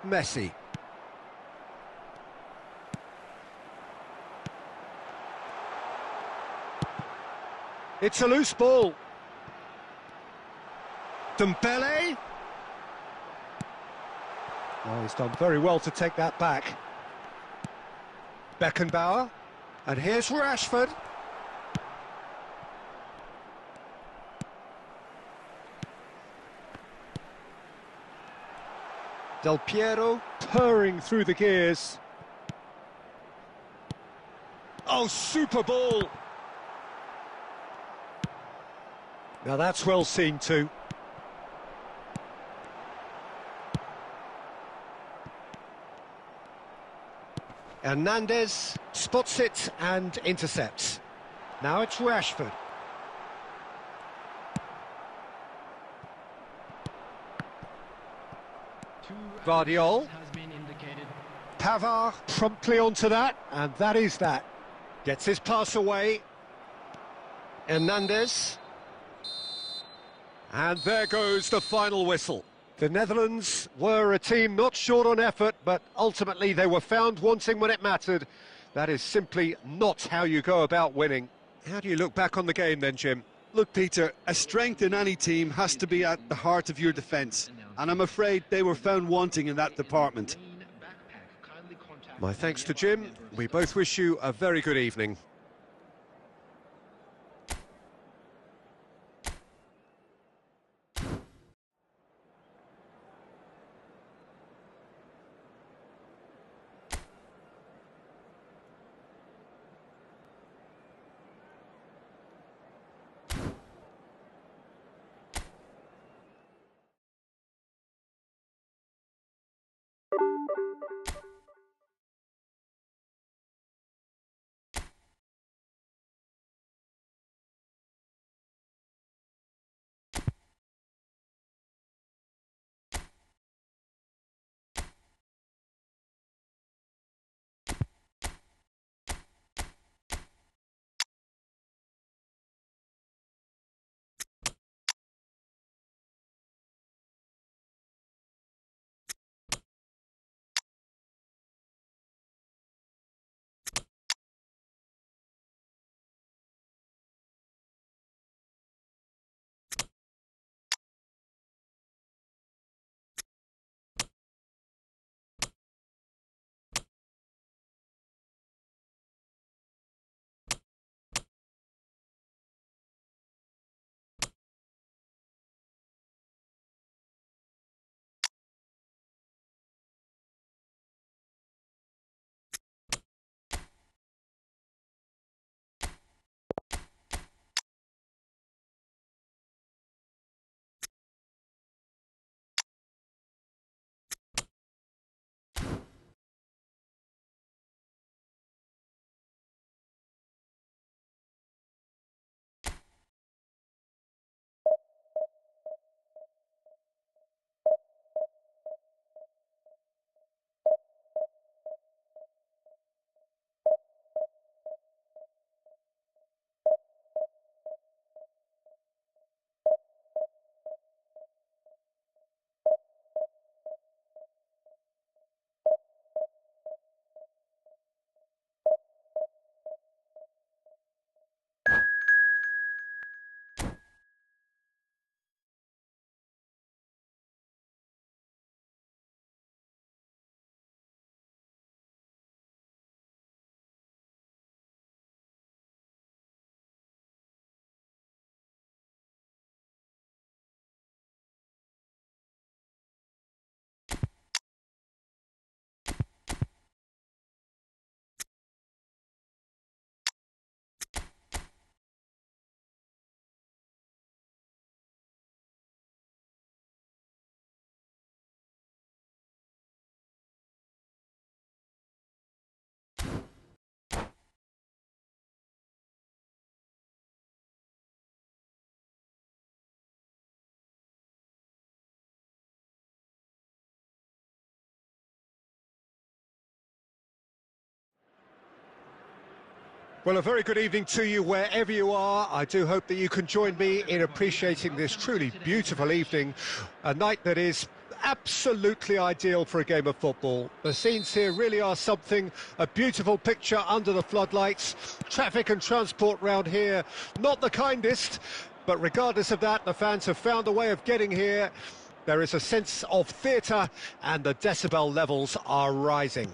Messi. It's a loose ball. Dembele. Oh, he's done very well to take that back. Beckenbauer. And here's Rashford. Del Piero purring through the gears. Oh, super ball. Now that's well seen too. Hernandez spots it and intercepts. Now it's Rashford. Vardiol. Has been indicated. Pavard promptly onto that, and that is that. Gets his pass away. Hernandez. And there goes the final whistle. The Netherlands were a team not short on effort, but ultimately they were found wanting when it mattered. That is simply not how you go about winning. How do you look back on the game then, Jim? Look, Peter, a strength in any team has to be at the heart of your defence, and I'm afraid they were found wanting in that department. My thanks to Jim. We both wish you a very good evening. Well, a very good evening to you wherever you are. I do hope that you can join me in appreciating this truly beautiful evening, a night that is absolutely ideal for a game of football. The scenes here really are something, a beautiful picture under the floodlights. Traffic and transport round here, not the kindest, but regardless of that, the fans have found a way of getting here. There is a sense of theatre and the decibel levels are rising.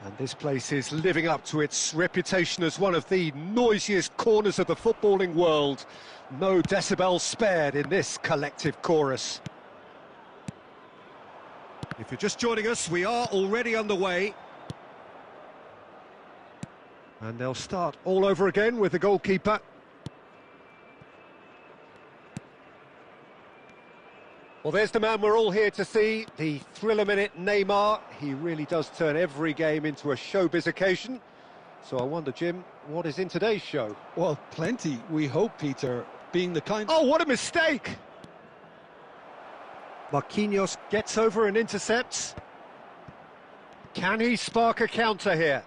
And this place is living up to its reputation as one of the noisiest corners of the footballing world. No decibels spared in this collective chorus. If you're just joining us, we are already underway. And they'll start all over again with the goalkeeper. Well, there's the man we're all here to see, the thriller minute Neymar. He really does turn every game into a showbiz occasion. So I wonder, Jim, what is in today's show? Well, plenty, we hope, Peter, being the kind... Oh, what a mistake! Marquinhos gets over and intercepts. Can he spark a counter here?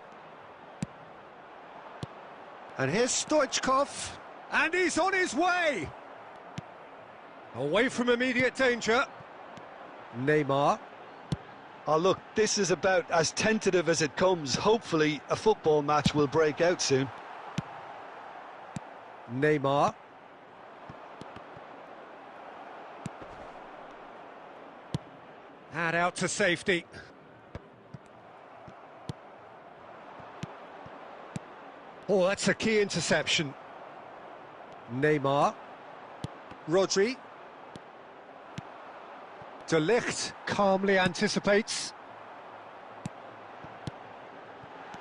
And here's Stoichkov, and he's on his way! Away from immediate danger. Neymar. Oh, look, this is about as tentative as it comes. Hopefully, a football match will break out soon. Neymar. And out to safety. Oh, that's a key interception. Neymar. Rodri. De Ligt calmly anticipates.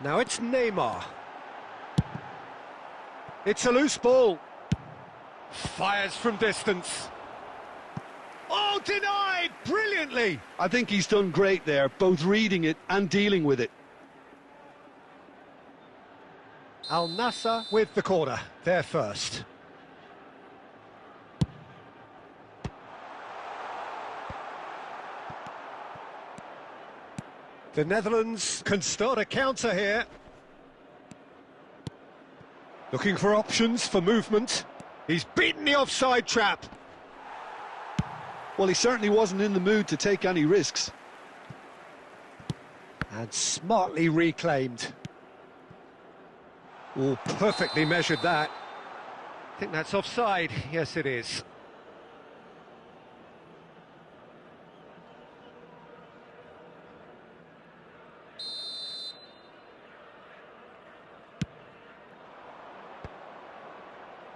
Now it's Neymar. It's a loose ball. Fires from distance. Oh, denied brilliantly. I think he's done great there, both reading it and dealing with it. Al Nassr with the corner, there first. The Netherlands can start a counter here. Looking for options for movement. He's beaten the offside trap. Well, he certainly wasn't in the mood to take any risks. And smartly reclaimed. Oh, perfectly measured that. I think that's offside. Yes, it is.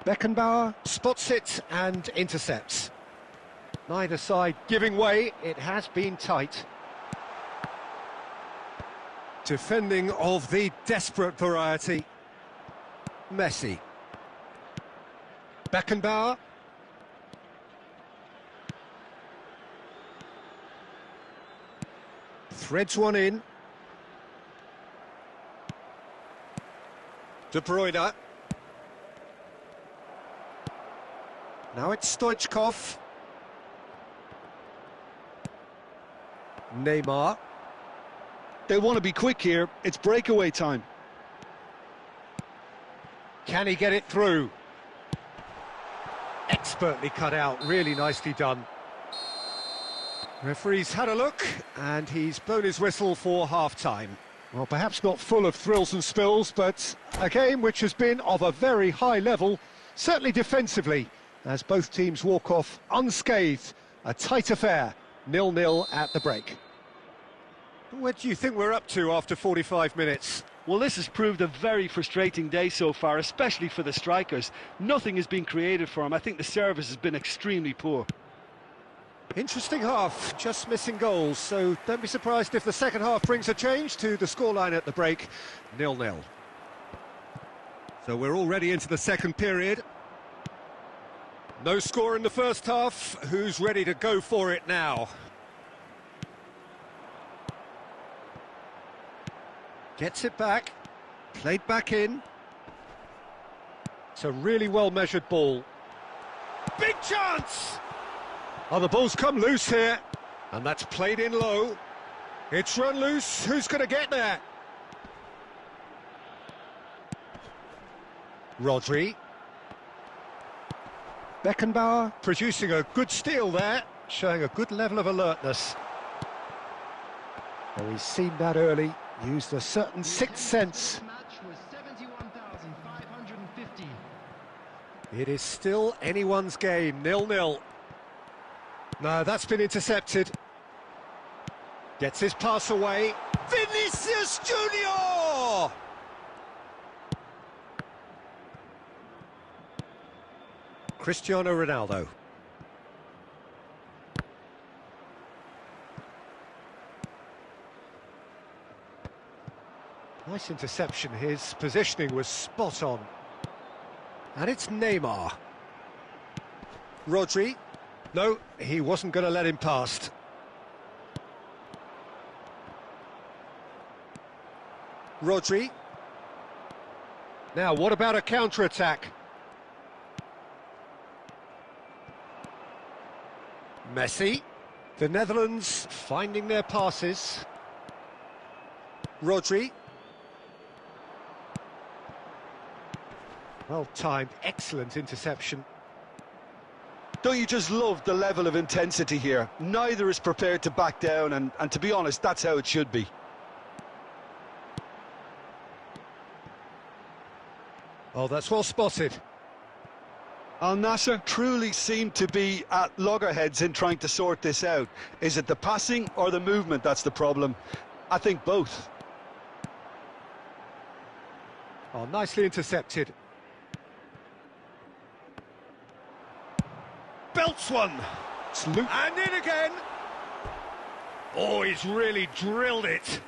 Beckenbauer spots it and intercepts. Neither side giving way, it has been tight. Defending of the desperate variety. Messi. Beckenbauer. Threads one in. De Bruyne. Now it's Stoichkov. Neymar. They want to be quick here. It's breakaway time. Can he get it through? Expertly cut out, really nicely done. Referee's had a look, and he's blown his whistle for half-time. Well, perhaps not full of thrills and spills, but a game which has been of a very high level, certainly defensively, as both teams walk off unscathed. A tight affair, 0-0 at the break. What do you think we're up to after 45 minutes? Well, this has proved a very frustrating day so far, especially for the strikers. Nothing has been created for them. I think the service has been extremely poor. Interesting half, just missing goals, so don't be surprised if the second half brings a change to the scoreline at the break, 0-0. So we're already into the second period. No score in the first half. Who's ready to go for it now? Gets it back. Played back in. It's a really well-measured ball. Big chance! Oh, the ball's come loose here. And that's played in low. It's run loose. Who's going to get there? Rodri. Beckenbauer producing a good steal there, showing a good level of alertness. Well, he's seen that early, used a certain sixth sense. Match was 71,550. It is still anyone's game, 0-0. No, that's been intercepted. Gets his pass away. Vinicius Junior! Cristiano Ronaldo. Nice interception, his positioning was spot on. And it's Neymar. Rodri. No, he wasn't going to let him past. Rodri. Now, what about a counter-attack? Messi. The Netherlands finding their passes. Rodri. Well timed, excellent interception. Don't you just love the level of intensity here? Neither is prepared to back down, and to be honest, that's how it should be. Oh, that's well spotted. Al Nassr truly seem to be at loggerheads in trying to sort this out. Is it the passing or the movement that's the problem? I think both. Oh, nicely intercepted. Belts one. And in again. Oh, he's really drilled it.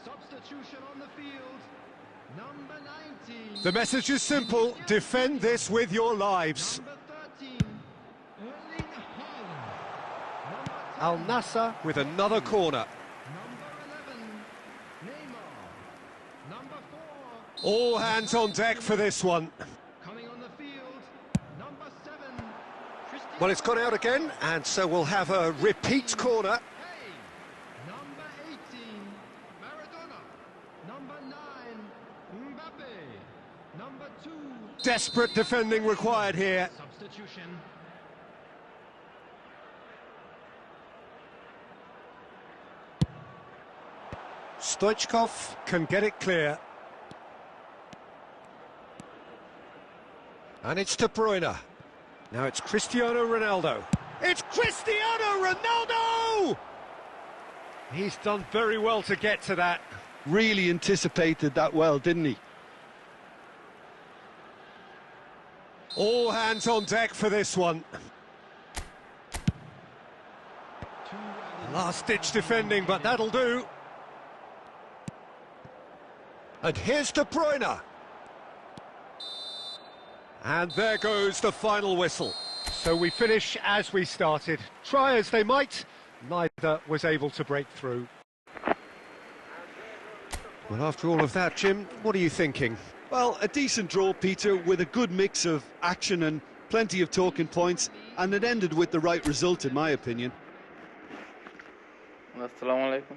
Substitution on the field. Number 19. The message is simple. Defend this with your lives. Number 13. Erling Haaland. Al Number 10. Nassr with another corner. Number 11. Neymar. Number 4. All hands on deck for this one. Coming on the field. Number 7. Cristiano. Well, it's gone out again, and so we'll have a repeat corner. Hey. Number 18. Maradona. Number 9. Mbappe. Number 2. Desperate defending required here. Substitution. Stoichkov can get it clear. And it's De Bruyne. Now it's Cristiano Ronaldo. It's Cristiano Ronaldo! He's done very well to get to that. Really anticipated that well, didn't he? All hands on deck for this one. Last-ditch defending, but that'll do. And here's De Bruyne. And there goes the final whistle. So we finish as we started. Try as they might, neither was able to break through. Well, after all of that, Jim, what are you thinking? Well, a decent draw, Peter, with a good mix of action and plenty of talking points, and it ended with the right result, in my opinion. Assalamu alaikum.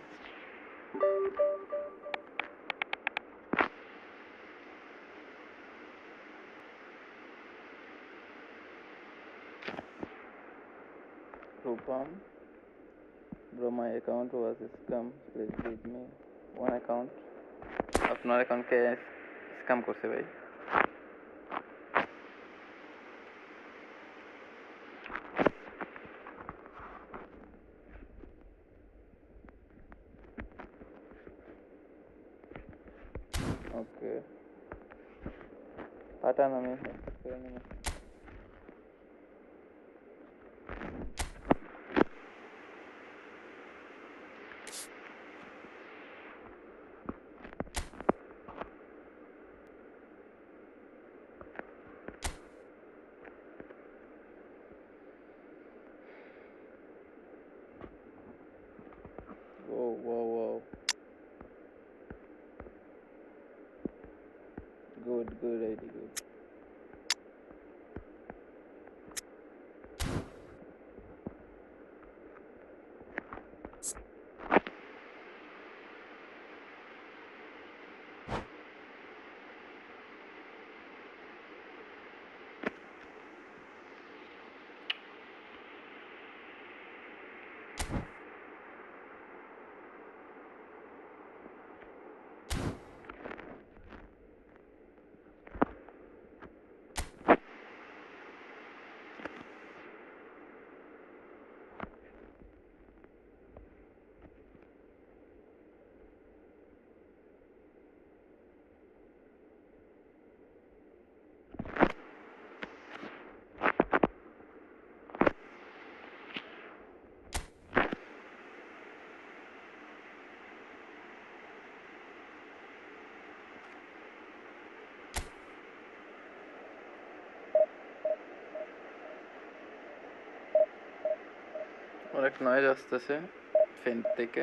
Rupam, bro, my account was scam. Please give me one account. আপনার অ্যাকাউন্টকে scam করছে ভাই। ওকে পাঠান আমি করে নেব। Whoa. Good idea, good. और एक noise আসতেছে ফেন্ট থেকে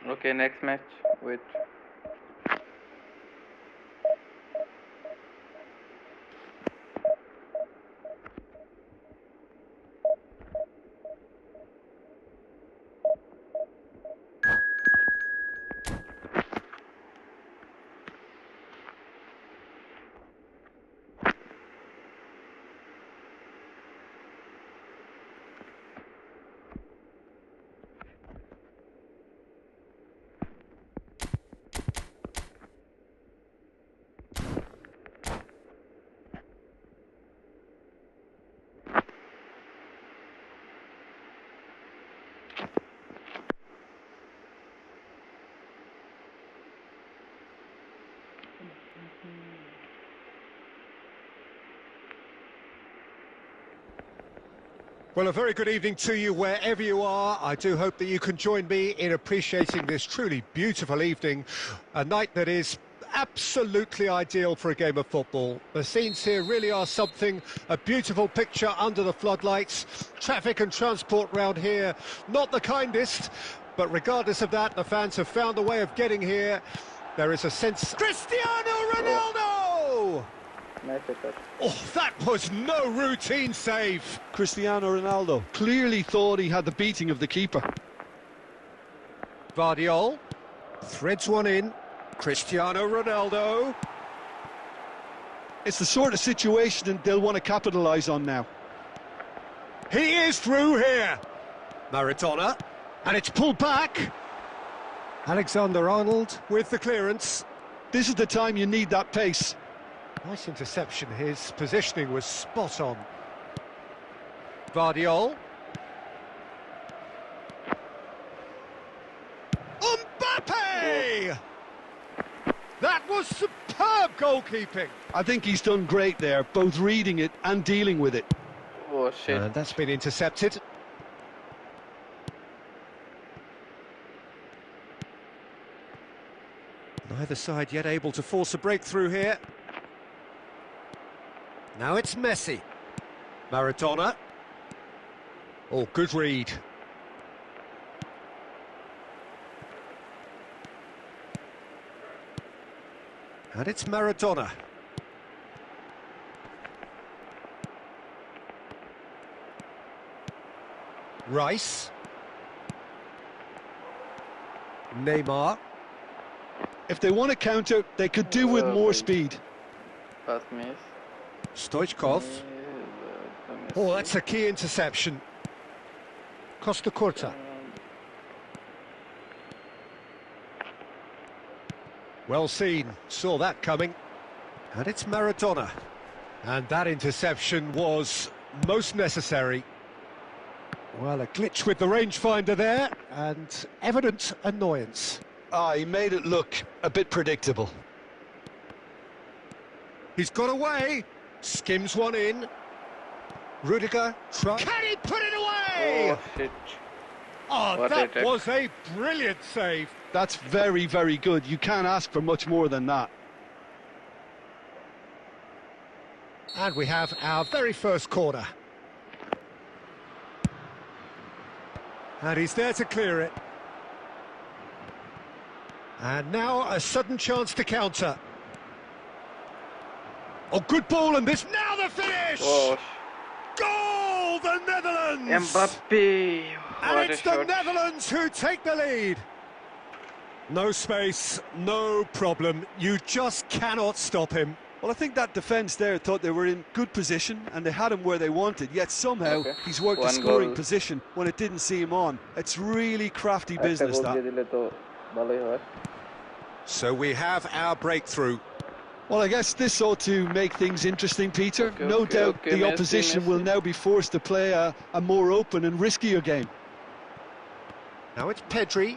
Okay, next match. Wait. Well, a very good evening to you wherever you are. I do hope that you can join me in appreciating this truly beautiful evening, a night that is absolutely ideal for a game of football. The scenes here really are something, a beautiful picture under the floodlights. Traffic and transport round here, not the kindest, but regardless of that, the fans have found a way of getting here. There is a sense... Cristiano Ronaldo! Oh, that was no routine save. Cristiano Ronaldo clearly thought he had the beating of the keeper. Vardiol threads one in. Cristiano Ronaldo. It's the sort of situation they'll want to capitalise on now. He is through here. Maradona. And it's pulled back. Alexander-Arnold with the clearance. This is the time you need that pace. Nice interception, his positioning was spot on. Vardiol. Mbappe! That was superb goalkeeping. I think he's done great there, both reading it and dealing with it. Oh shit. And that's been intercepted. Neither side yet able to force a breakthrough here. Now it's Messi. Maradona. Oh, good read. And it's Maradona. Rice. Neymar. If they want to counter, they could do with more speed. Pass miss. Stoichkov. Oh, that's a key interception. Costa Curta. Well seen, saw that coming. And it's Maradona. And that interception was most necessary. Well, a glitch with the rangefinder there, and evident annoyance. He made it look a bit predictable. He's got away. Skims one in. Rudiger, can he put it away? Oh shit. Oh, What that a was a brilliant save. That's very, very good. You can't ask for much more than that. And we have our very first corner. And he's there to clear it. And now a sudden chance to counter. Oh, good ball, and this, now the finish! Oh, Goal, the Netherlands! Mbappe! And What a it's the shot. Netherlands who take the lead. No space, no problem. You just cannot stop him. Well, I think that defence there thought they were in good position and they had him where they wanted, yet somehow Okay. he's worked a One scoring goal. position when it didn't see him on. It's really crafty একটা business, goal দিয়ে that. দিলে তো ভালোই হয়। So we have our breakthrough. Well, I guess this ought to make things interesting, Peter. Okay, No okay, doubt okay, the Messi, opposition Messi. will now be forced to play a more open and riskier game. Now it's Pedri.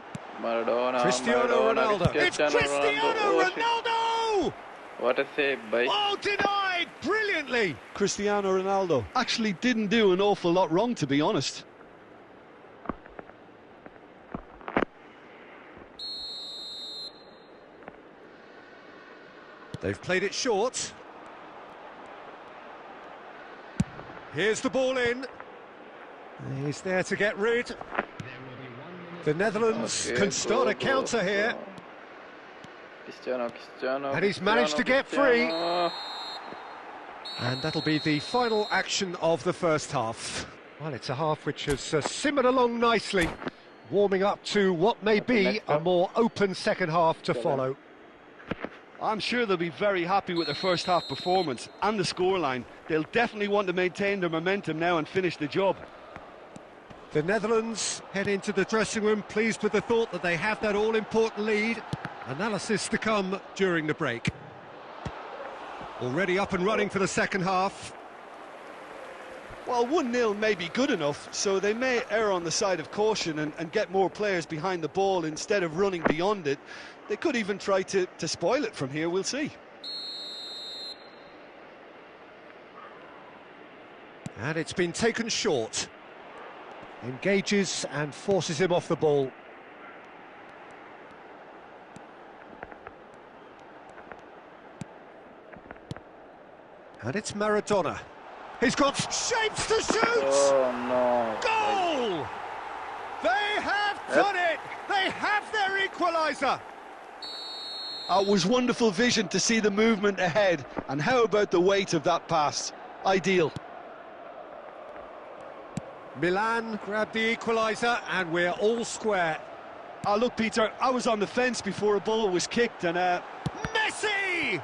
Maradona, Cristiano Ronaldo. It's Cristiano Oh, shit. Ronaldo! What a save, boy. Oh, denied brilliantly. Cristiano Ronaldo actually didn't do an awful lot wrong, to be honest. They've played it short. Here's the ball in. He's there to get rid. The Netherlands can start a counter here. Cristiano. And he's managed to get free. And that'll be the final action of the first half. Well, it's a half which has simmered along nicely, warming up to what may be a more open second half to follow. I'm sure they'll be very happy with their first half performance and the scoreline. They'll definitely want to maintain their momentum now and finish the job. The Netherlands head into the dressing room pleased with the thought that they have that all-important lead. Analysis to come during the break. Already up and running for the second half. Well, 1-0 may be good enough, so they may err on the side of caution and get more players behind the ball instead of running beyond it. They could even try to spoil it from here, we'll see. And it's been taken short. Engages and forces him off the ball. And it's Maradona. He's got shapes to shoot! Oh no. Goal! They have done it! They have their equaliser! It was wonderful vision to see the movement ahead, and how about the weight of that pass? Ideal. Milan grabbed the equaliser and we're all square. Look, Peter, I was on the fence before a ball was kicked and... Messi!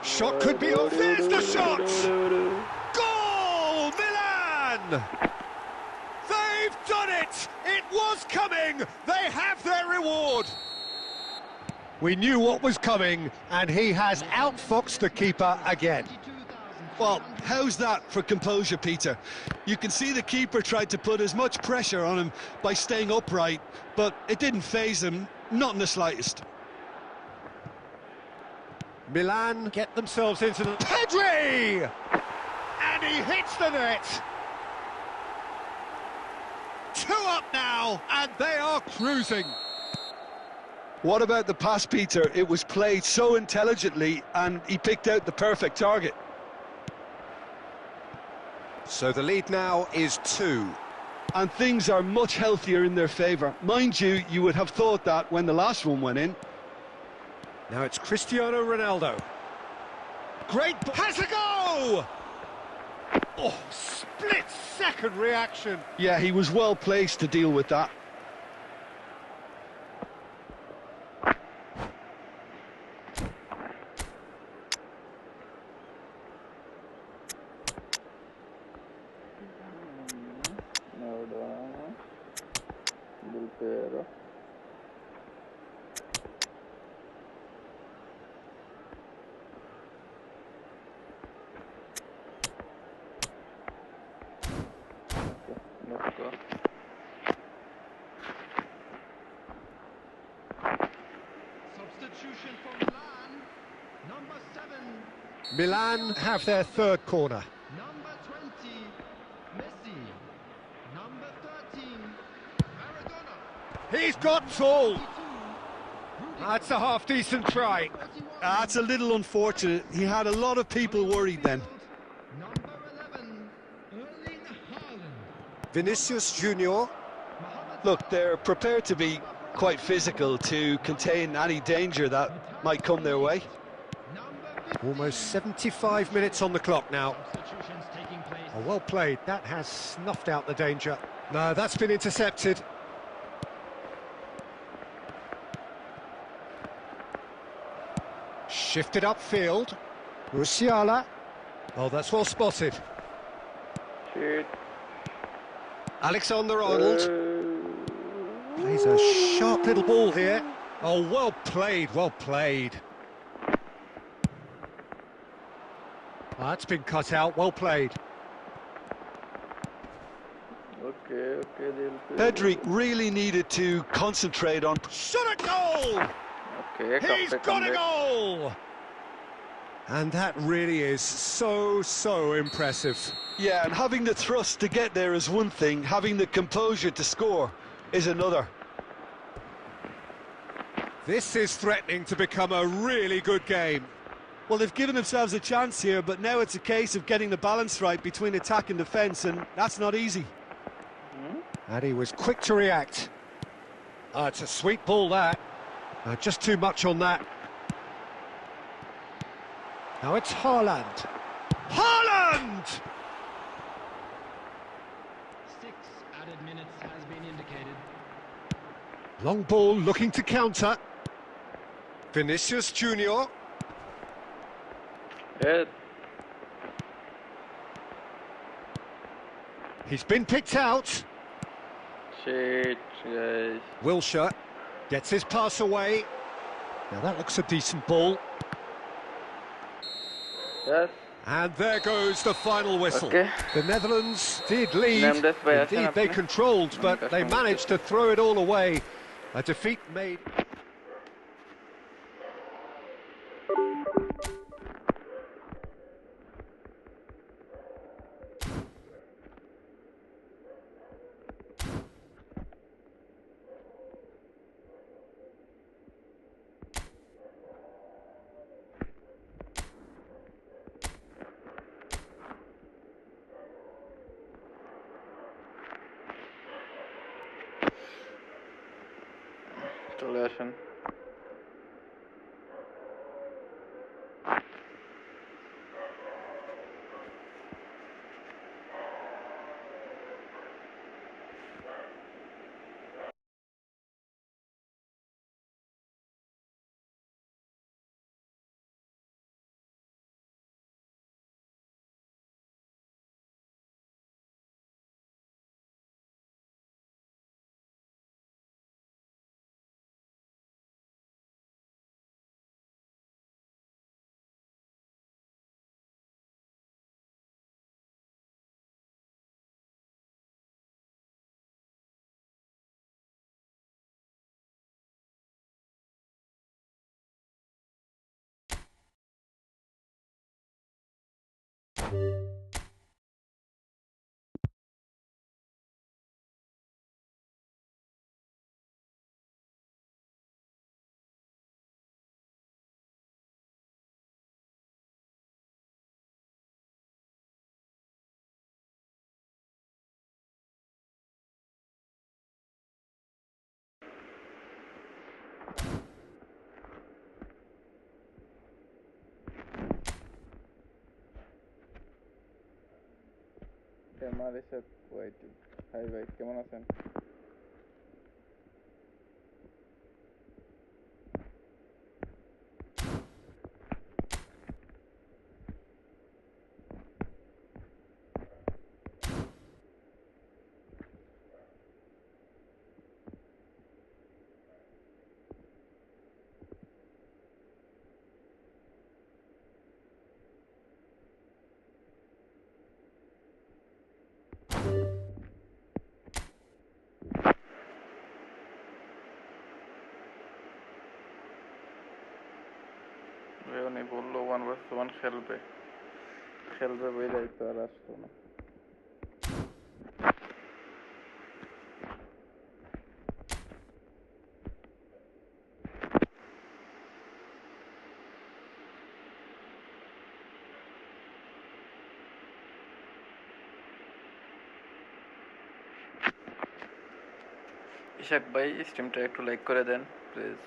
Shot could be off. There's the shot! Goal! Milan! They've done it! It was coming! They have their reward! We knew what was coming, and he has outfoxed the keeper again. Well, how's that for composure, Peter? You can see the keeper tried to put as much pressure on him by staying upright, but it didn't faze him, not in the slightest. Milan get themselves into the... Pedri! And he hits the net! 2 up now, and they are cruising. What about the pass, Peter? It was played so intelligently, and he picked out the perfect target. So the lead now is 2. And things are much healthier in their favour. Mind you, you would have thought that when the last one went in. Now it's Cristiano Ronaldo. Great... Has a go! Oh, split-second reaction. Yeah, he was well placed to deal with that. Let's go. Substitution for Milan. Number 7. Milan have their third corner. Number 20. Messi. Number 13. Maradona. He's got tall. That's a half-decent try. That's a little unfortunate. He had a lot of people worried then. Number 11. Erling Haaland. Vinicius Junior. Look, they're prepared to be quite physical to contain any danger that might come their way. Almost 75 minutes on the clock now. Substitutions taking place. Oh, well played. That has snuffed out the danger. No, that's been intercepted. Shifted upfield. Musiala. Oh, that's well spotted. Shit. Alexander-Arnold. Plays a sharp little ball here. Oh, well played, well played. Oh, that's been cut out, well played. Okay, they'll play. Pedri really needed to concentrate on... Shot a goal! Okay, He's got a goal! And that really is so impressive. Yeah, and having the thrust to get there is one thing, having the composure to score is another. This is threatening to become a really good game. Well, they've given themselves a chance here, but now it's a case of getting the balance right between attack and defence, and that's not easy. And he was quick to react. It's a sweet ball, that. Just too much on that. Now it's Haaland. Haaland! 6 added minutes has been indicated. Long ball looking to counter. Vinicius Junior. Good. He's been picked out. Shit, guys. Wilshere gets his pass away. Now that looks a decent ball. Yes. And there goes the final whistle. Okay. The Netherlands did lead. Named us by Indeed, Hassan they Apne. controlled, but they managed to throw it all away. A defeat made... Installation. Malaysia Kuwait. Hi ভাই, কেমন আছেন? উনি বললো 1 vs 1 খেলবে বলেই তো আর আসলো না। ইশাক ভাই, স্ট্রিমটা একটু লাইক করে দেন প্লিজ।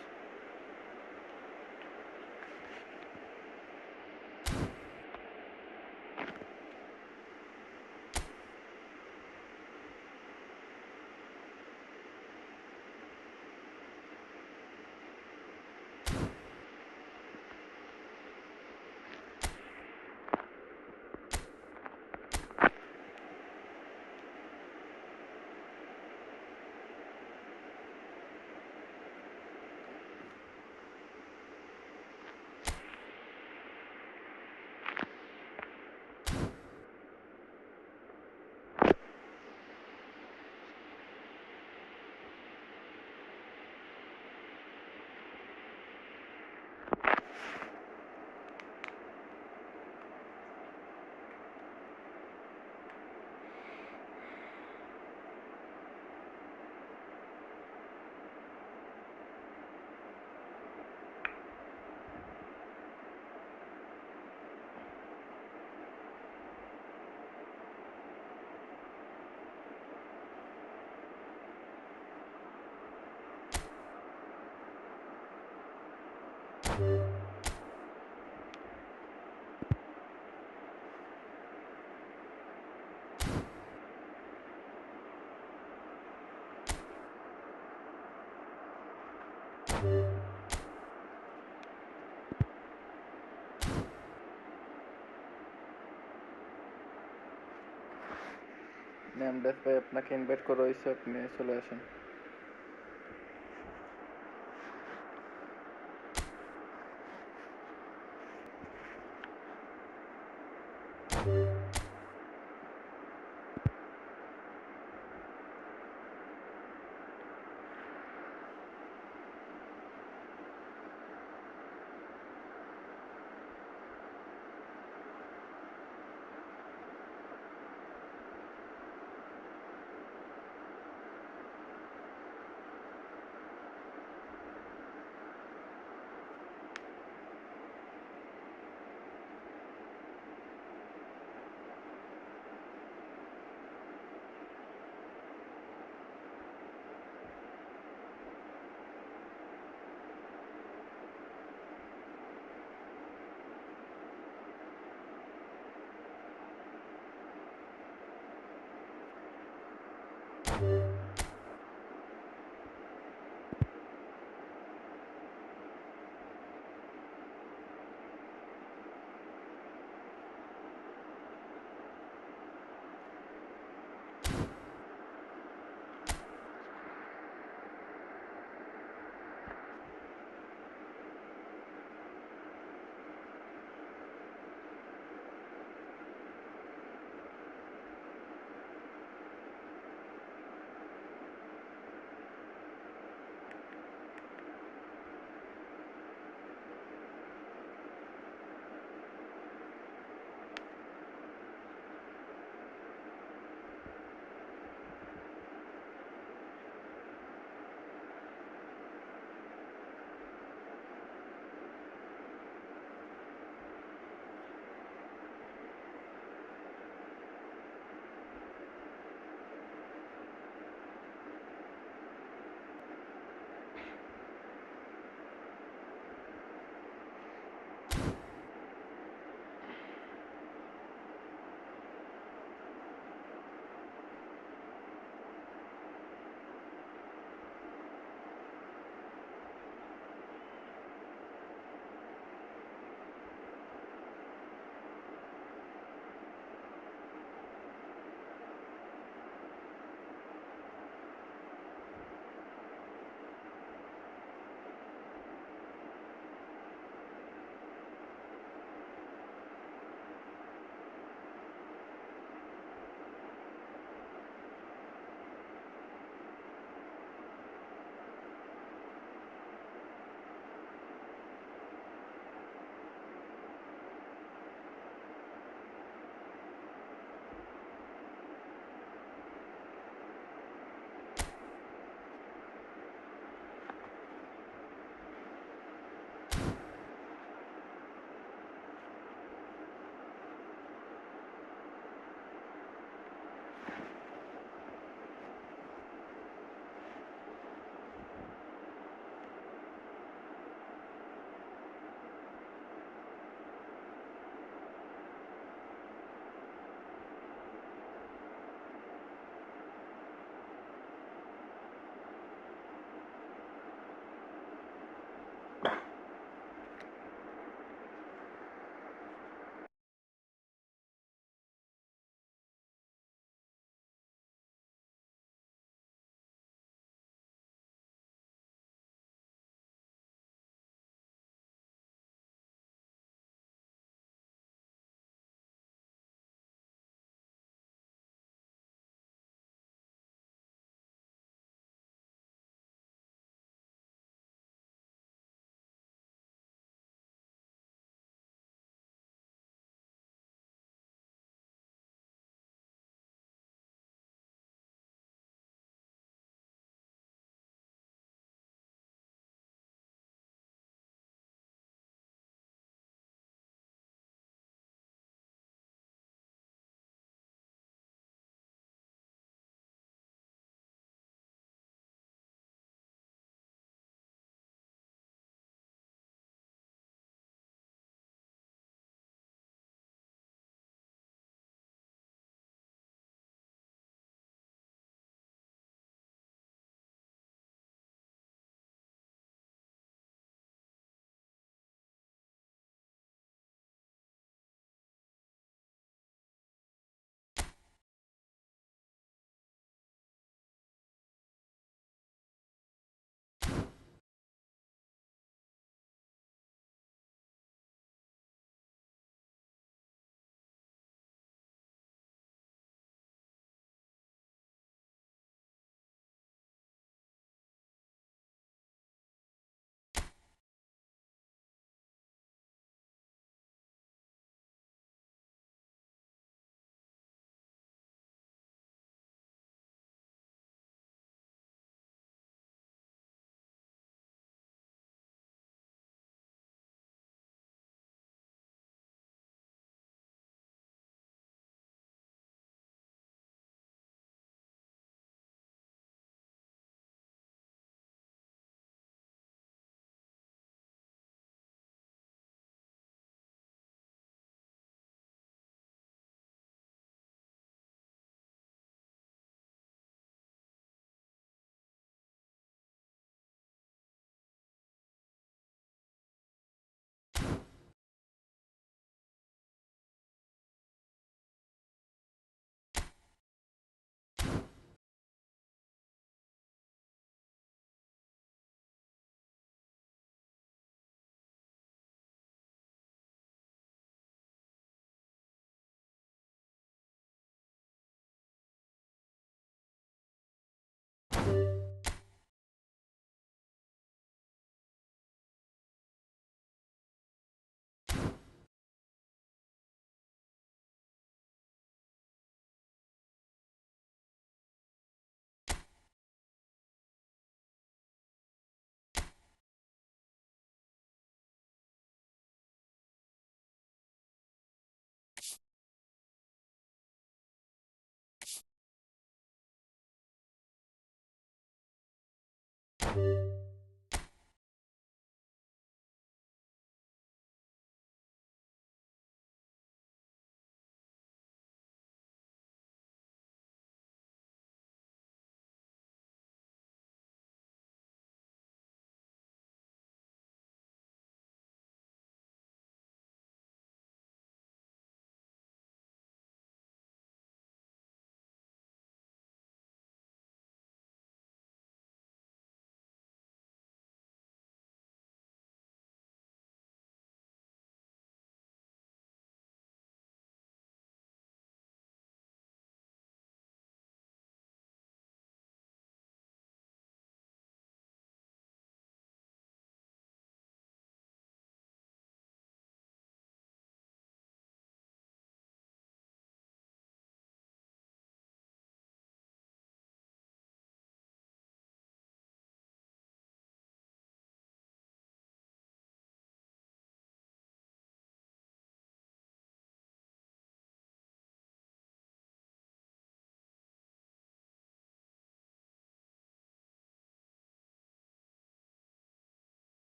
नेमलेस भाई अपना किन बेट करो इससे अपने चले আসেন